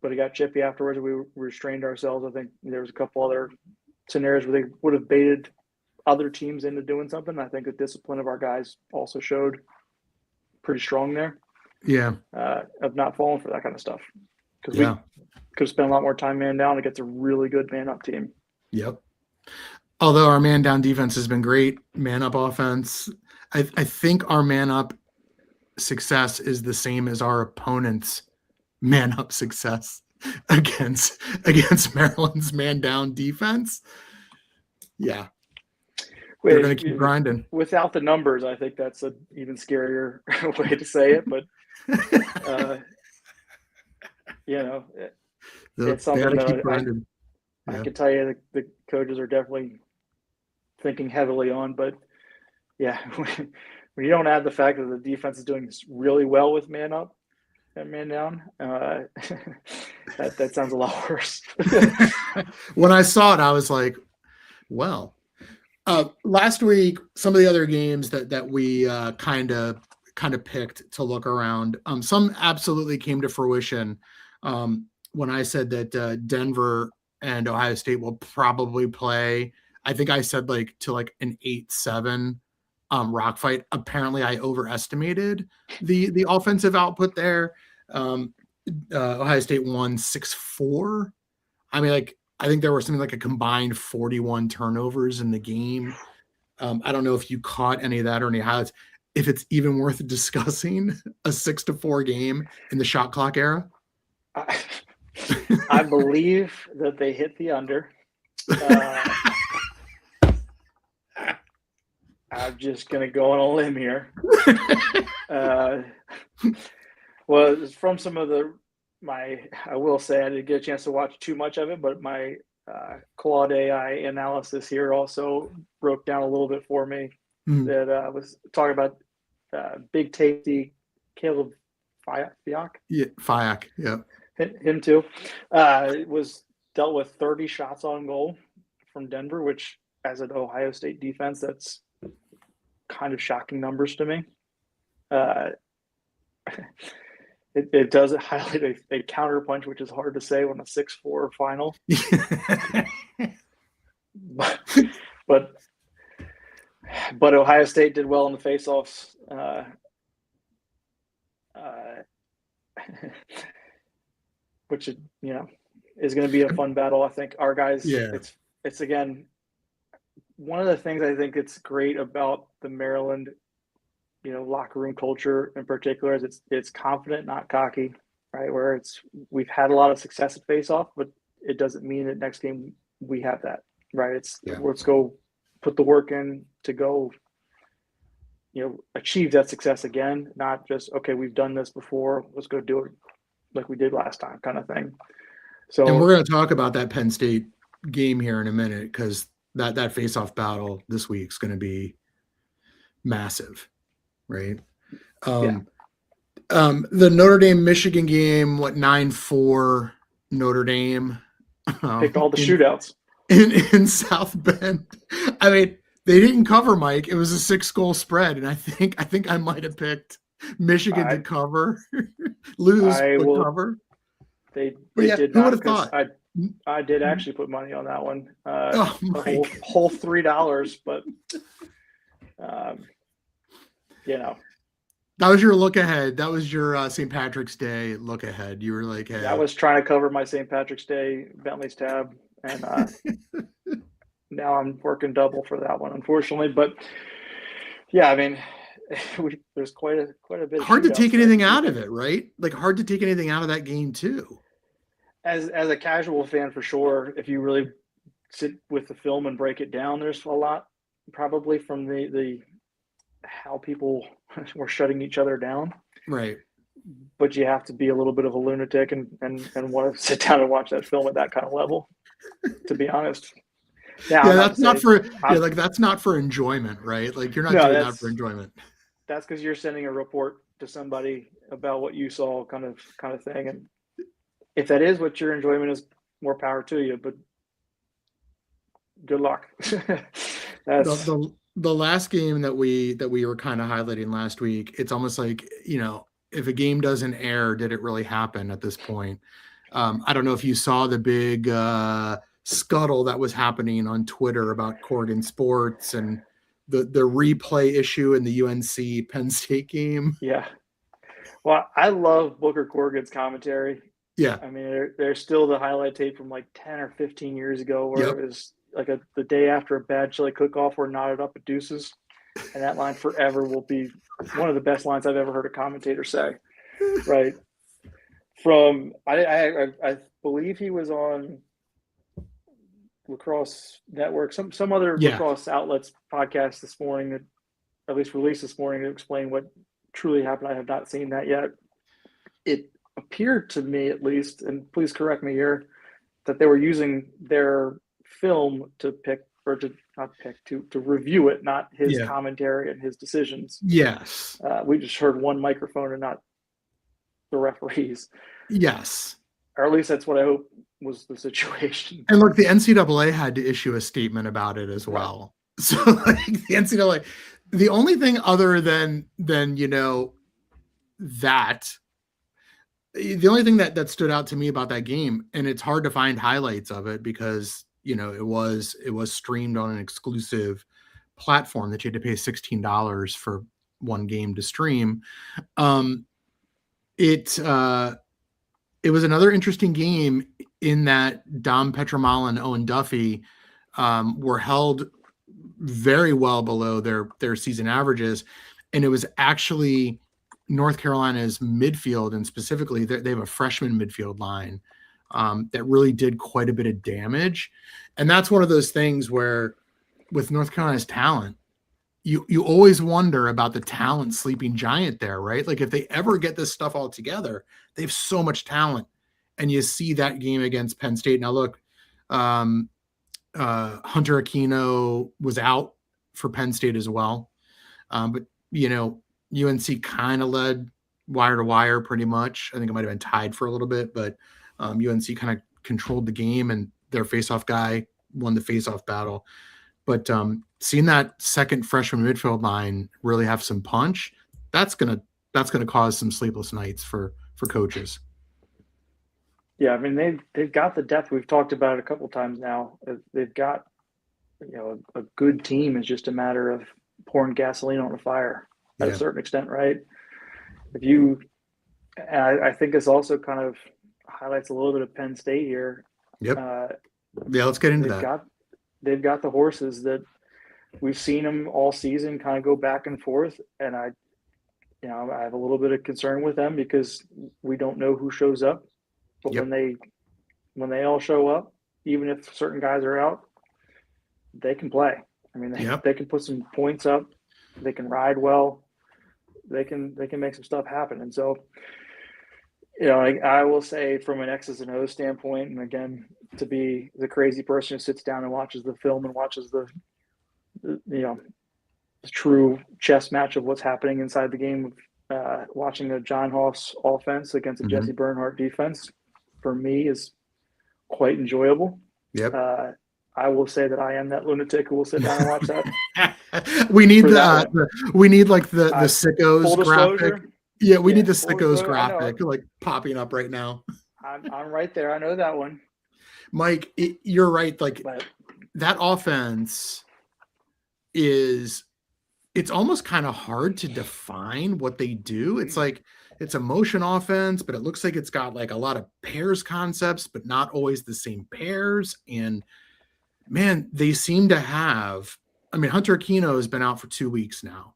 But it got chippy afterwards. We restrained ourselves. I think there was a couple other scenarios where they would have baited other teams into doing something. I think the discipline of our guys also showed pretty strong there. Yeah. Of not falling for that kind of stuff. Because we could have spent a lot more time man down against a really good man up team. Yep. Although our man down defense has been great, man up offense, I think our man up success is the same as our opponent's man up success against Maryland's man down defense. Yeah. They're going to keep grinding. Without the numbers, I think that's an even scarier way to say it. But, it's something that I can tell you the coaches are definitely thinking heavily on. But, yeah, when you don't add the fact that the defense is doing really well with man up and man down, that sounds a lot worse. When I saw it, I was like, well. Last week, some of the other games that we kind of picked to look around, some absolutely came to fruition. When I said that Denver and Ohio State will probably play, I think I said to an 8-7 rock fight. Apparently, I overestimated the offensive output there. Ohio State won 6-4. I mean, I think there were something like a combined 41 turnovers in the game. I don't know if you caught any of that or any highlights. If it's even worth discussing a 6-4 game in the shot clock era. I believe that they hit the under. I'm just going to go on a limb here. Well, it's from some of I will say I didn't get a chance to watch too much of it, but my Claude AI analysis here also broke down a little bit for me that was talking about big tasty Caleb Fiak. Yeah, Fiak, yeah. Him too. Was dealt with 30 shots on goal from Denver, which as an Ohio State defense, that's kind of shocking numbers to me. it does highlight a counterpunch, which is hard to say when a 6-4 final. but Ohio State did well in the faceoffs. Which is going to be a fun battle. I think our guys. Yeah. It's again one of the things I think it's great about the Maryland, locker room culture in particular is it's confident, not cocky, right? Where we've had a lot of success at faceoff, but it doesn't mean that next game we have that, right? Let's go put the work in to go, achieve that success again, not just, okay, we've done this before, let's go do it like we did last time kind of thing. So, and we're going to talk about that Penn State game here in a minute, because that face-off battle this week is going to be massive, right? The Notre Dame Michigan game, 9-4 Notre Dame picked all the shootouts in South Bend. I mean, they didn't cover, Mike. It was a 6-goal spread, and I think I might have picked Michigan to cover, lose but cover. They did who not. Would have thought? I did actually put money on that one. Whole $3, but that was your look ahead. That was your St. Patrick's Day look ahead. You were like, hey. I was trying to cover my St. Patrick's Day Bentley's tab, and now I'm working double for that one, unfortunately. But yeah, I mean, there's quite a bit. Hard to take anything out of it, right? Like hard to take anything out of that game too. As a casual fan, for sure, if you really sit with the film and break it down, there's a lot probably from the how people were shutting each other down. Right. But you have to be a little bit of a lunatic and want to sit down and watch that film at that kind of level, to be honest. Now, that's not for enjoyment, right? Like you're not doing that for enjoyment. That's because you're sending a report to somebody about what you saw, kind of thing. And if that is what your enjoyment is, more power to you. But good luck. The last game that we were kind of highlighting last week, it's almost like, if a game doesn't air, did it really happen at this point? I don't know if you saw the big scuttle that was happening on Twitter about Corrigan Sports and the replay issue in the UNC Penn State game. Yeah. Well, I love Booker Corrigan's commentary. Yeah. I mean, there's still the highlight tape from like 10 or 15 years ago where it was like the day after a bad chili cook-off, we're knotted up at deuces. And that line forever will be one of the best lines I've ever heard a commentator say. Right. From, I believe he was on Lacrosse Network, some other lacrosse outlets podcast this morning, that at least released this morning, to explain what truly happened. I have not seen that yet. It appeared to me, at least, and please correct me here, that they were using their film to review it, not his commentary and his decisions. Yes. We just heard one microphone and not the referees. Yes. Or at least that's what I hope was the situation. And look, the NCAA had to issue a statement about it as well. Right. So like the NCAA, the only thing other than that, the only thing that stood out to me about that game, and it's hard to find highlights of it because it was streamed on an exclusive platform that you had to pay $16 for one game to stream. It was another interesting game in that Dom Petromala and Owen Duffy were held very well below their season averages. And it was actually North Carolina's midfield, and specifically they have a freshman midfield line that really did quite a bit of damage. And that's one of those things where with North Carolina's talent, you always wonder about the talent sleeping giant there, right? Like if they ever get this stuff all together, they have so much talent. And you see that game against Penn State. Now look, Hunter Aquino was out for Penn State as well. But UNC kind of led wire to wire pretty much. I think it might've been tied for a little bit, but UNC kind of controlled the game, and their faceoff guy won the faceoff battle. But seeing that second freshman midfield line really have some punch, that's gonna cause some sleepless nights for for coaches. Yeah, I mean they've got the depth. We've talked about it a couple times now. They've got a good team. It's just a matter of pouring gasoline on the fire at a certain extent, right? I think this also kind of highlights a little bit of Penn State here. Yep. Let's get into that. They've got the horses that we've seen them all season kind of go back and forth, and I have a little bit of concern with them because we don't know who shows up. But when they all show up, even if certain guys are out, they can play. I mean, they can put some points up. They can ride well. They can make some stuff happen. And so, I will say from an X's and O's standpoint, and again, to be the crazy person who sits down and watches the film and watches the true chess match of what's happening inside the game, watching a John Hoss offense against a Jesse Bernhardt defense, for me is quite enjoyable. Yep. I will say that I am that lunatic who will sit down and watch that. We need the sickos graphic. Yeah, we need the sickos graphic like popping up right now. I'm right there. I know that one. Mike, you're right. Like that offense it's almost kind of hard to define what they do. It's like it's a motion offense, but it looks like it's got like a lot of pairs concepts, but not always the same pairs. And man, they seem to have, Hunter Aquino has been out for 2 weeks now,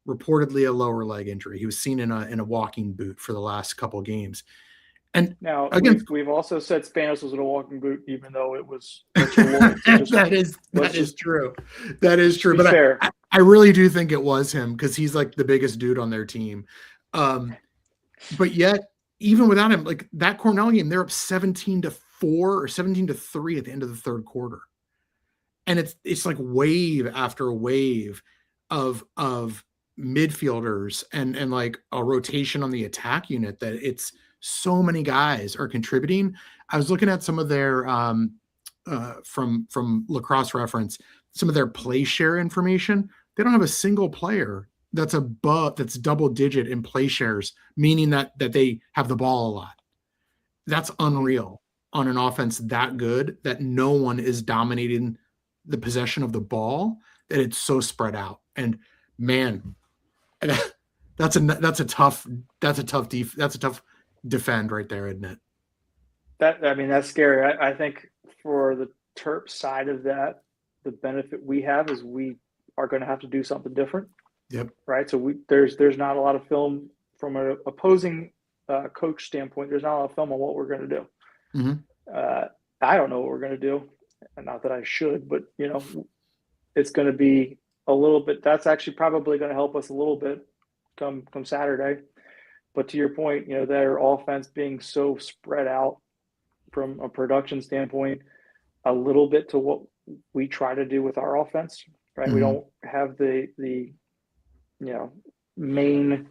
reportedly a lower leg injury. He was seen in a walking boot for the last couple of games. And now again, we've also said Spanos was in a walking boot, even though it was that is true. That is true. But fair. I really do think it was him because he's like the biggest dude on their team. But yet, even without him, like that Cornell game, they're up 17-4 or 17-3 at the end of the third quarter. And it's like wave after wave of midfielders and like a rotation on the attack unit that it's so many guys are contributing. I was looking at some of their from Lacrosse Reference, some of their play share information. They don't have a single player that's double digit in play shares, meaning that they have the ball a lot. That's unreal on an offense that good that no one is dominating the possession of the ball, that it's so spread out. And man, that's a tough defend right there, isn't it? That's scary. I think for the Terps side of that, the benefit we have is we are going to have to do something different. Yep. Right. So there's not a lot of film from an opposing coach standpoint. There's not a lot of film on what we're going to do. Mm-hmm. I don't know what we're going to do, and not that I should, but it's going to be a little bit. That's actually probably going to help us a little bit come Saturday. But to your point, their offense being so spread out from a production standpoint, a little bit to what we try to do with our offense, right? Mm-hmm. We don't have the main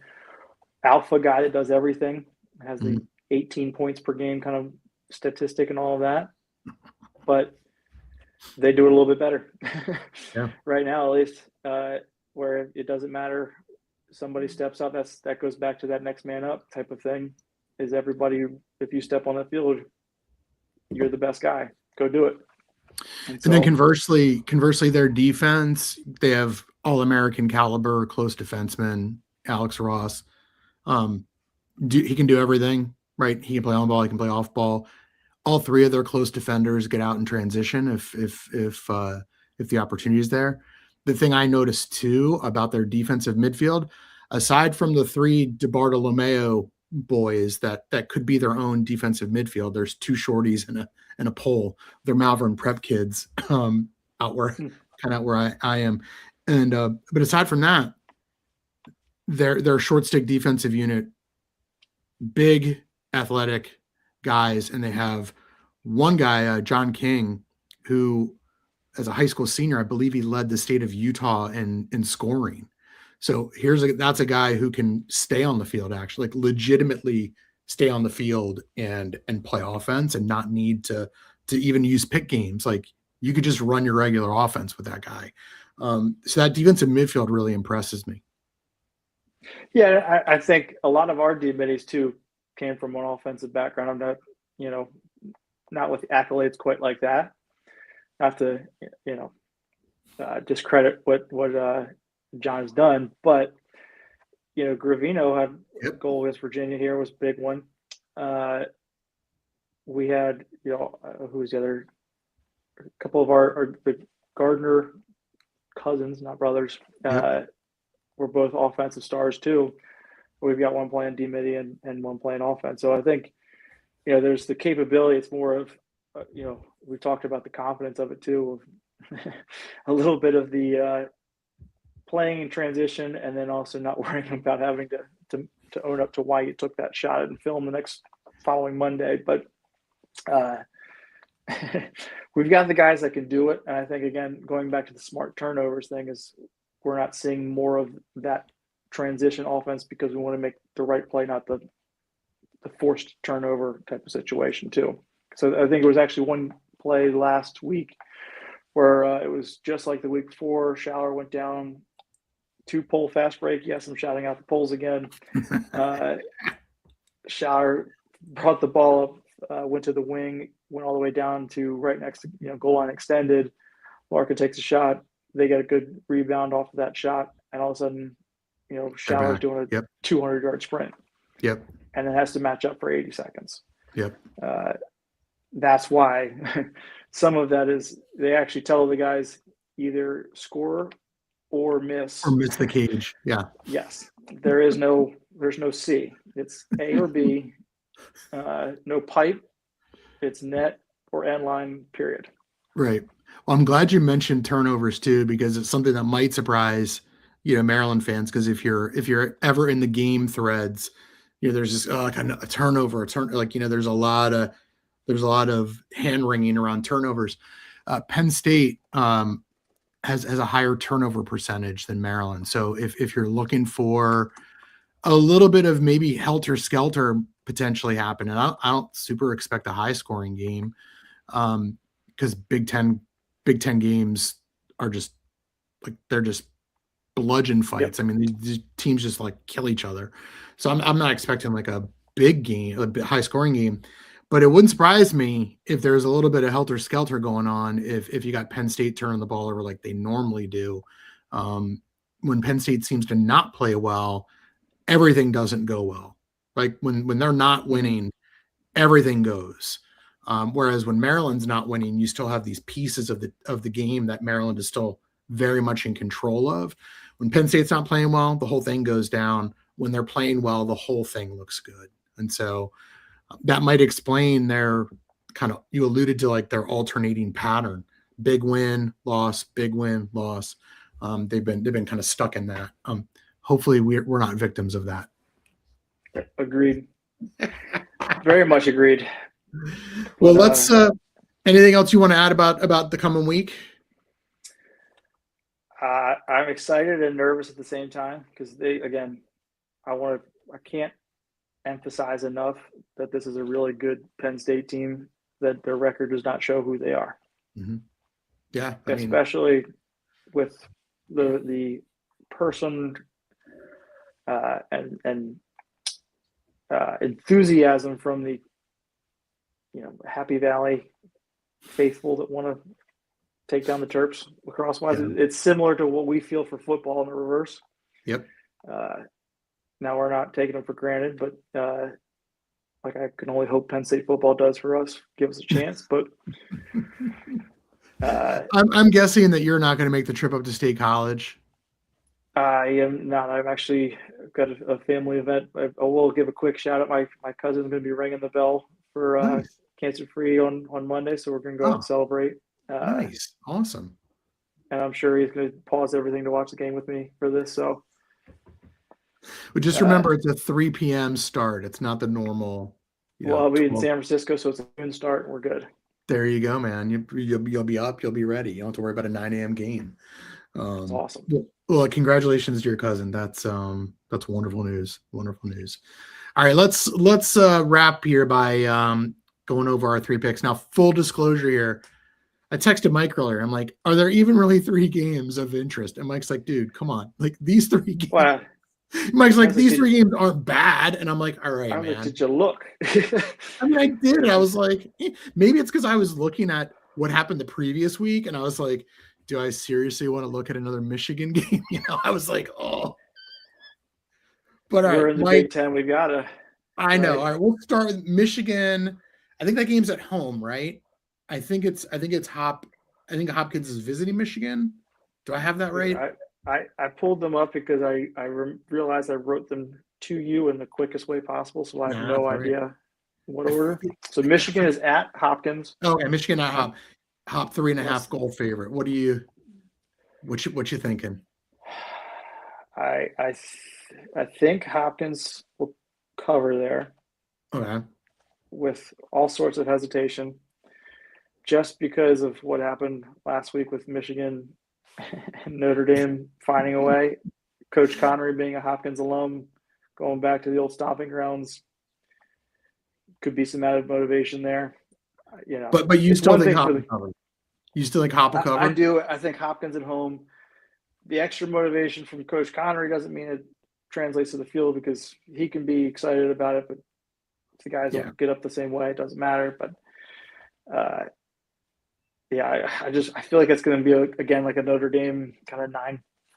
alpha guy that does everything, has the 18 points per game kind of statistic and all of that, but they do it a little bit better. Yeah. Right now, at least, where it doesn't matter. Somebody steps up, that goes back to that next man up type of thing. Is everybody, if you step on the field, you're the best guy. Go do it. And then conversely, their defense, they have all-American caliber, close defenseman, Alex Ross. He can do everything, right? He can play on ball, he can play off ball. All three of their close defenders get out in transition if the opportunity is there. The thing I noticed too about their defensive midfield, aside from the three DeBartolomeo boys that could be their own defensive midfield, there's two shorties and a pole. They're Malvern prep kids out where I am. And but aside from that, they're short stick defensive unit, big athletic guys, and they have one guy, John King, who as a high school senior, I believe he led the state of Utah in scoring. So that's a guy who can stay on the field, actually, like legitimately stay on the field and play offense and not need to even use pick games. Like you could just run your regular offense with that guy. So that defensive midfield really impresses me. Yeah, I think a lot of our D middies too came from an offensive background. I'm not, not with accolades quite like that. Not to, discredit what John has done, but Gravino had a goal against Virginia here, was a big one. We had, who's the other? A couple of the Gardner cousins, not brothers, were both offensive stars too. We've got one playing D-midi and one playing offense. So I think, there's the capability. It's more of, we talked about the confidence of it too, of a little bit of the playing in transition, and then also not worrying about having to own up to why you took that shot and film the next following Monday. But we've got the guys that can do it. And I think, again, going back to the smart turnovers thing, is we're not seeing more of that transition offense because we want to make the right play, not the forced turnover type of situation too. So I think it was actually one play last week where it was just like the week before. Schaller went down 2-pole fast break. Yes, I'm shouting out the polls again. Schaller brought the ball up, went to the wing, went all the way down to right next to goal line extended. Larkin takes a shot. They get a good rebound off of that shot, and all of a sudden, Schaller's doing a 200-yard sprint. Yep. And it has to match up for 80 seconds. Yep. That's why some of that is they actually tell the guys either score or miss. Or miss the cage. Yeah. Yes. There's no C. It's A or B. No pipe. It's net or end line, period. Right. Well, I'm glad you mentioned turnovers too, because it's something that might surprise, Maryland fans. Because if you're ever in the game threads, there's just like a turnover, there's a lot of hand wringing around turnovers. Penn State has a higher turnover percentage than Maryland. So if you're looking for a little bit of maybe helter skelter potentially happen, and I don't super expect a high scoring game, because Big Ten games are just they're just bludgeon fights. Yep. I mean, these teams just kill each other. So I'm not expecting a big game, a high scoring game, but it wouldn't surprise me if there's a little bit of helter skelter going on if you got Penn State turning the ball over like they normally do. When Penn State seems to not play well, everything doesn't go well. When they're not winning, everything goes. Whereas when Maryland's not winning, you still have these pieces of the game that Maryland is still very much in control of. When Penn State's not playing well, the whole thing goes down. When they're playing well, the whole thing looks good. And so that might explain their you alluded to their alternating pattern: big win, loss, big win, loss. They've been kind of stuck in that. Hopefully we're not victims of that. Agreed. Very much agreed. Well, let's anything else you want to add about the coming week? I'm excited and nervous at the same time because I can't emphasize enough that this is a really good Penn State team, that their record does not show who they are. Mm-hmm. Yeah. Especially with the person and enthusiasm from the Happy Valley faithful that want to take down the Terps lacrosse wise. Yeah. It's similar to what we feel for football in the reverse. Yep. Now we're not taking them for granted, but I can only hope Penn State football does for us, give us a chance. But I'm guessing that you're not going to make the trip up to State College. I am not. I've actually got a family event. I will give a quick shout out. My cousin's going to be ringing the bell for Nice. Cancer Free on Monday, so we're going to go out and celebrate. Nice, awesome. And I'm sure he's going to pause everything to watch the game with me for this. So, but just remember, it's a 3 p.m. start. It's not the normal. I'll be in San Francisco, so it's a noon start, and we're good. There you go, man. You'll be up. You'll be ready. You don't have to worry about a 9 a.m. game. That's awesome. Well, congratulations to your cousin. That's wonderful news. Wonderful news. All right, let's wrap here by going over our 3 picks. Now, full disclosure here, I texted Mike earlier. I'm like, are there even really 3 games of interest? And Mike's like, dude, come on. These 3 games. Well, Mike's like, That's these like, 3 games aren't bad. And I'm like, all right, I'm like, man. did you look? I mean, I did. I was like, maybe it's because I was looking at what happened the previous week. And I was like, do I seriously want to look at another Michigan game? I was like, oh. But all We're right, in the Mike, Big Ten. We've got to. I know. Right. All right, we'll start with Michigan. I think that game's at home, right? I think it's I think Hopkins is visiting Michigan. Do I have that right? I pulled them up because I realized I wrote them to you in the quickest way possible, so I have no That's right. idea what order. So Michigan is at Hopkins. Okay, Michigan at Hop 3.5 Yes. goal favorite. What you thinking? I think Hopkins will cover there Okay. with all sorts of hesitation, just because of what happened last week with Michigan and Notre Dame finding a way. Coach Connery being a Hopkins alum, going back to the old stomping grounds, could be some added motivation there. But you still think Hop will cover? You still think Hop will cover? I do. I think Hopkins at home. The extra motivation from Coach Connery doesn't mean it translates to the field, because he can be excited about it, but if the guys don't get up the same way, it doesn't matter. But I feel like it's going to be again like a Notre Dame kind of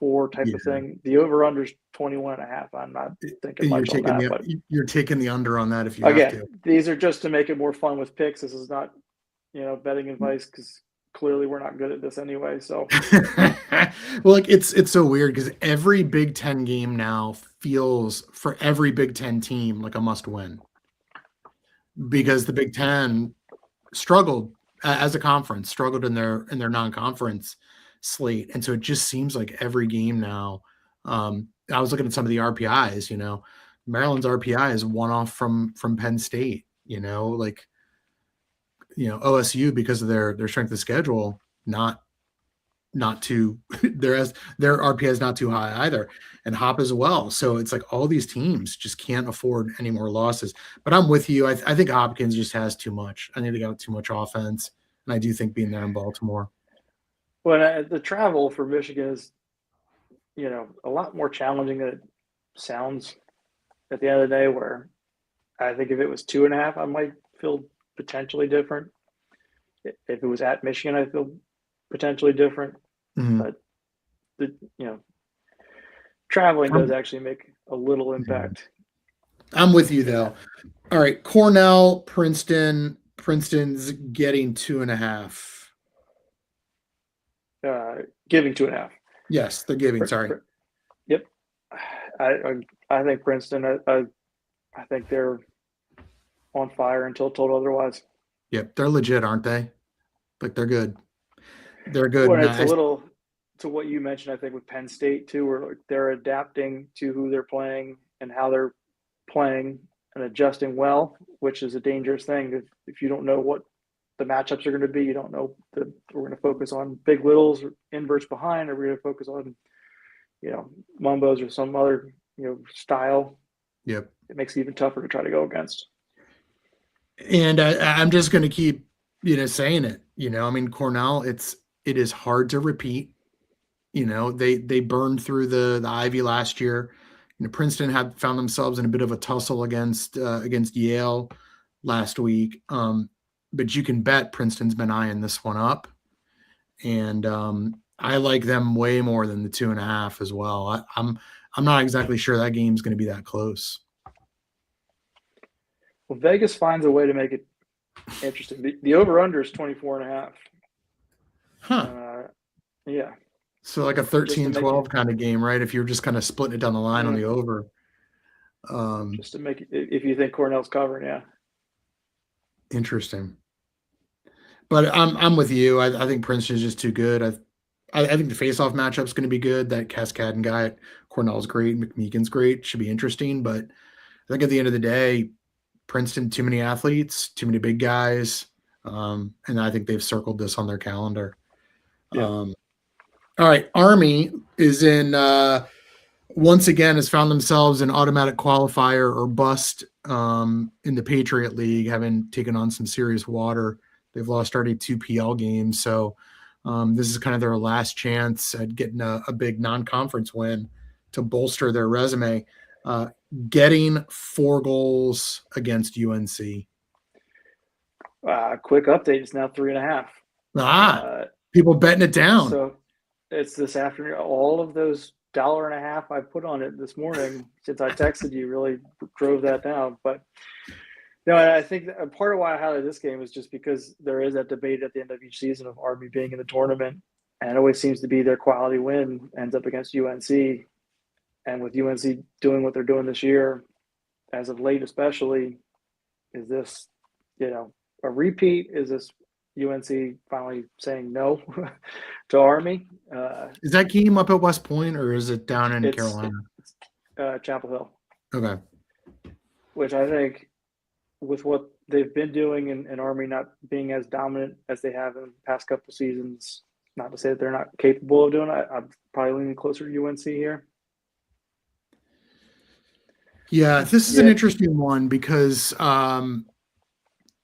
9-4 type of thing. The over under is 21.5. I'm not thinking much on that. But you're taking the under on that if you have to. These are just to make it more fun with picks. This is not betting advice, because clearly we're not good at this anyway. So well, like it's so weird because every Big Ten game now feels, for every Big Ten team, like a must win, because the Big Ten struggled as a conference, struggled in their non-conference slate, and so it just seems like every game now. I was looking at some of the RPIs. Maryland's RPI is one off from Penn State. OSU, because of their strength of schedule, not too their RPI is not too high either, and Hop as well. So it's like all these teams just can't afford any more losses. But I'm with you. I think Hopkins just has too much. I think they got too much offense, and I do think being there in Baltimore. Well, the travel for Michigan is, a lot more challenging than it sounds at the end of the day, where I think if it was 2.5, I might feel potentially different. If it was at Michigan, I feel potentially different. Mm-hmm. But traveling does actually make a little impact. I'm with you though. All right, Cornell, Princeton. Princeton's getting 2.5. Giving 2.5. Yes, they're giving. Sorry. Yep. I think Princeton. I think they're on fire until told otherwise. Yep, they're legit, aren't they? Like they're good. They're good. Well, it's a little to what you mentioned, I think, with Penn State too, where they're adapting to who they're playing and how they're playing and adjusting well, which is a dangerous thing. If you don't know what the matchups are going to be, you don't know that we're going to focus on big littles or inverts behind, or we're going to focus on, mumbos or some other, style. Yep. It makes it even tougher to try to go against. And I'm just going to keep, saying it. Cornell, it is hard to repeat. They burned through the Ivy last year. Princeton had found themselves in a bit of a tussle against Yale last week. But you can bet Princeton's been eyeing this one up, and I like them way more than the 2.5 as well. I'm not exactly sure that game's going to be that close. Well, Vegas finds a way to make it interesting. The over/under is 24.5. Huh. Yeah. So like a 13-12 kind of game, right? If you're just kind of splitting it down the line on the over. Just to make it, if you think Cornell's covering, yeah. Interesting. But I'm with you. I think Princeton is just too good. I think the face-off matchup is going to be good. That Cascadin guy at Cornell's great. McMeekin's great. Should be interesting. But I think at the end of the day, Princeton, too many athletes, too many big guys. And I think they've circled this on their calendar. Yeah. All right. Army is in once again has found themselves an automatic qualifier or bust in the Patriot League, having taken on some serious water. They've lost already 2 PL games. So this is kind of their last chance at getting a big non-conference win to bolster their resume. Getting 4 goals against UNC. Quick update. It's now 3.5. People betting it down. So it's this afternoon. All of those $1.50 I put on it this morning since I texted you really drove that down. But no, I think that part of why I highlighted this game is just because there is that debate at the end of each season of Army being in the tournament, and it always seems to be their quality win ends up against UNC. And with UNC doing what they're doing this year, as of late especially, is this, a repeat? Is this UNC finally saying no to Army? Is that game up at West Point or is it down in Carolina? It's Chapel Hill. Okay. Which I think with what they've been doing and Army not being as dominant as they have in the past couple seasons, not to say that they're not capable of doing it, I'm probably leaning closer to UNC here. Yeah, this is an interesting one because,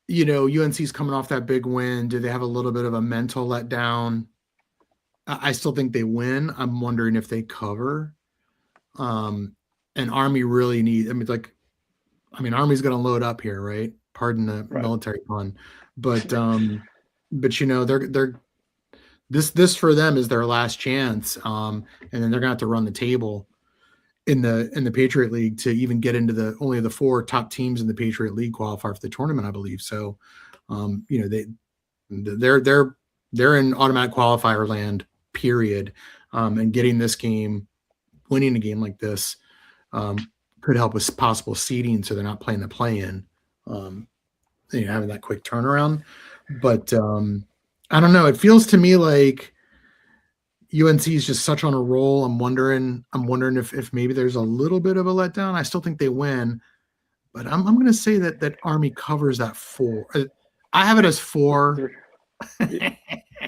UNC's coming off that big win. Do they have a little bit of a mental letdown? I still think they win. I'm wondering if they cover. And Army really Army's going to load up here, right? Pardon the military pun, but they're this for them is their last chance. And then they're going to have to run the table in the Patriot League to even get into only the 4 top teams in the Patriot League qualify for the tournament, I believe. So, they're in automatic qualifier land, period. And getting this game, winning a game like this, could help with possible seeding, so they're not playing the play-in, having that quick turnaround. But I don't know. It feels to me like UNC is just such on a roll. I'm wondering if maybe there's a little bit of a letdown. I still think they win, but I'm going to say that Army covers that 4. I have it as 4.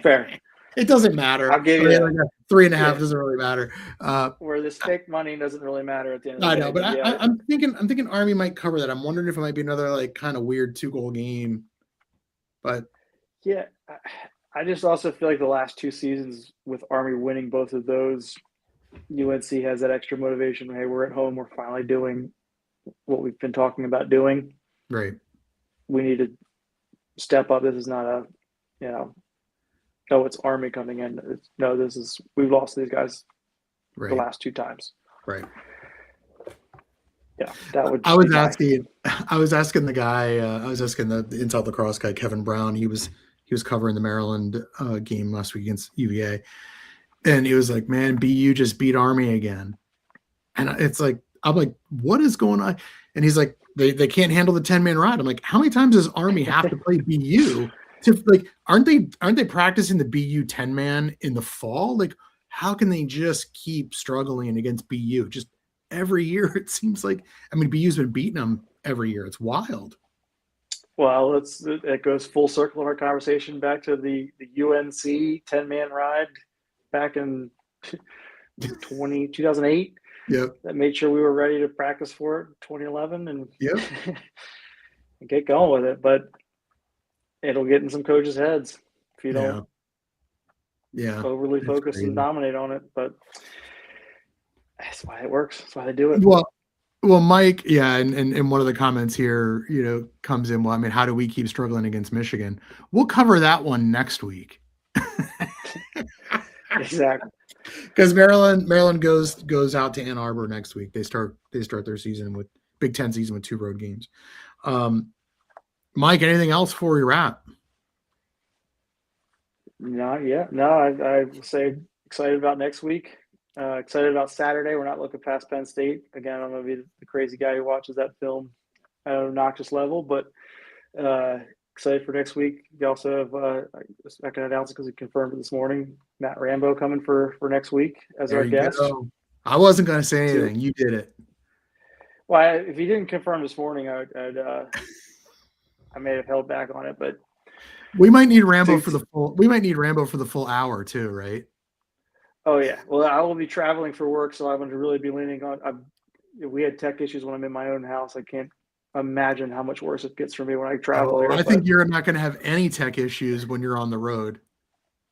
Fair. It doesn't matter. I'll give you 3.5 doesn't really matter. Where the stake money doesn't really matter at the end of the day. I know, but I'm thinking Army might cover that. I'm wondering if it might be another kind of weird 2-goal game. But yeah, I just also feel like the last 2 seasons with Army winning both of those, UNC has that extra motivation. Hey, we're at home. We're finally doing what we've been talking about doing. Right. We need to step up. This is not it's Army coming in. We've lost these guys the last 2 times. Right. Yeah, that would. I was asking the guy. I was asking the Inside Lacrosse guy, Kevin Brown. He was covering the Maryland game last week against UVA, and he was like, "Man, BU just beat Army again." And it's like, I'm like, "What is going on?" And he's like, "They can't handle the 10-man ride." I'm like, "How many times does Army have to play BU to aren't they practicing the BU 10-man in the fall? Like, how can they just keep struggling against BU just every year? It seems like, BU's been beating them every year. It's wild." Well, it goes full circle of our conversation back to the UNC 10-man ride back in 2008. Yep. That made sure we were ready to practice for it 2011 and and get going with it. But it'll get in some coaches' heads if you don't overly focus and dominate on it. But that's why it works. That's why they do it. Well, Mike, and one of the comments here, comes in, how do we keep struggling against Michigan? We'll cover that one next week. Exactly. Because Maryland goes out to Ann Arbor next week. They start their season with Big Ten season with 2 road games. Mike, anything else before we wrap? Not yet. No, I say excited about next week. Excited about Saturday. We're not looking past Penn State. Again, I'm going to be the crazy guy who watches that film at an obnoxious level, but excited for next week. We also have, I can announce it because we confirmed it this morning, Matt Rambo coming for next week as our guest. Go. I wasn't going to say anything. You did it. Well, if you didn't confirm this morning, I may have held back on it, but we might need Rambo for the full. We might need Rambo for the full hour too, right? Oh yeah. Well, I will be traveling for work, so I'm going to really be leaning on. We had tech issues when I'm in my own house. I can't imagine how much worse it gets for me when I travel. I think you're not going to have any tech issues when you're on the road.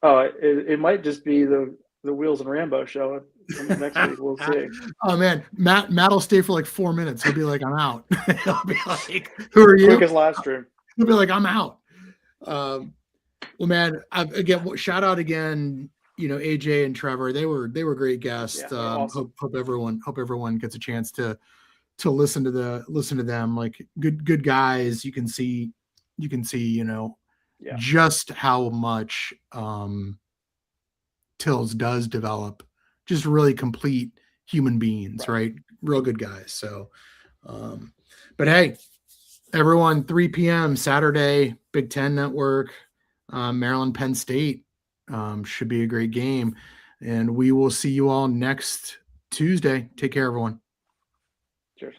Oh, it might just be the the Wheels and Rambo show next week. We'll see. Oh man, Matt'll stay for like 4 minutes. He'll be like, I'm out. He'll be like, who are you? Quickest live stream. He'll be like, I'm out. Well, man, shout out again. AJ and Trevor, they were great guests. Yeah, awesome. Hope everyone gets a chance to listen to them. Like good guys. You can see, just how much Tills does develop just really complete human beings, right? Real good guys. So, but hey, everyone, 3 p.m. Saturday, Big Ten Network, Maryland, Penn State, should be a great game. And we will see you all next Tuesday. Take care, everyone. Cheers.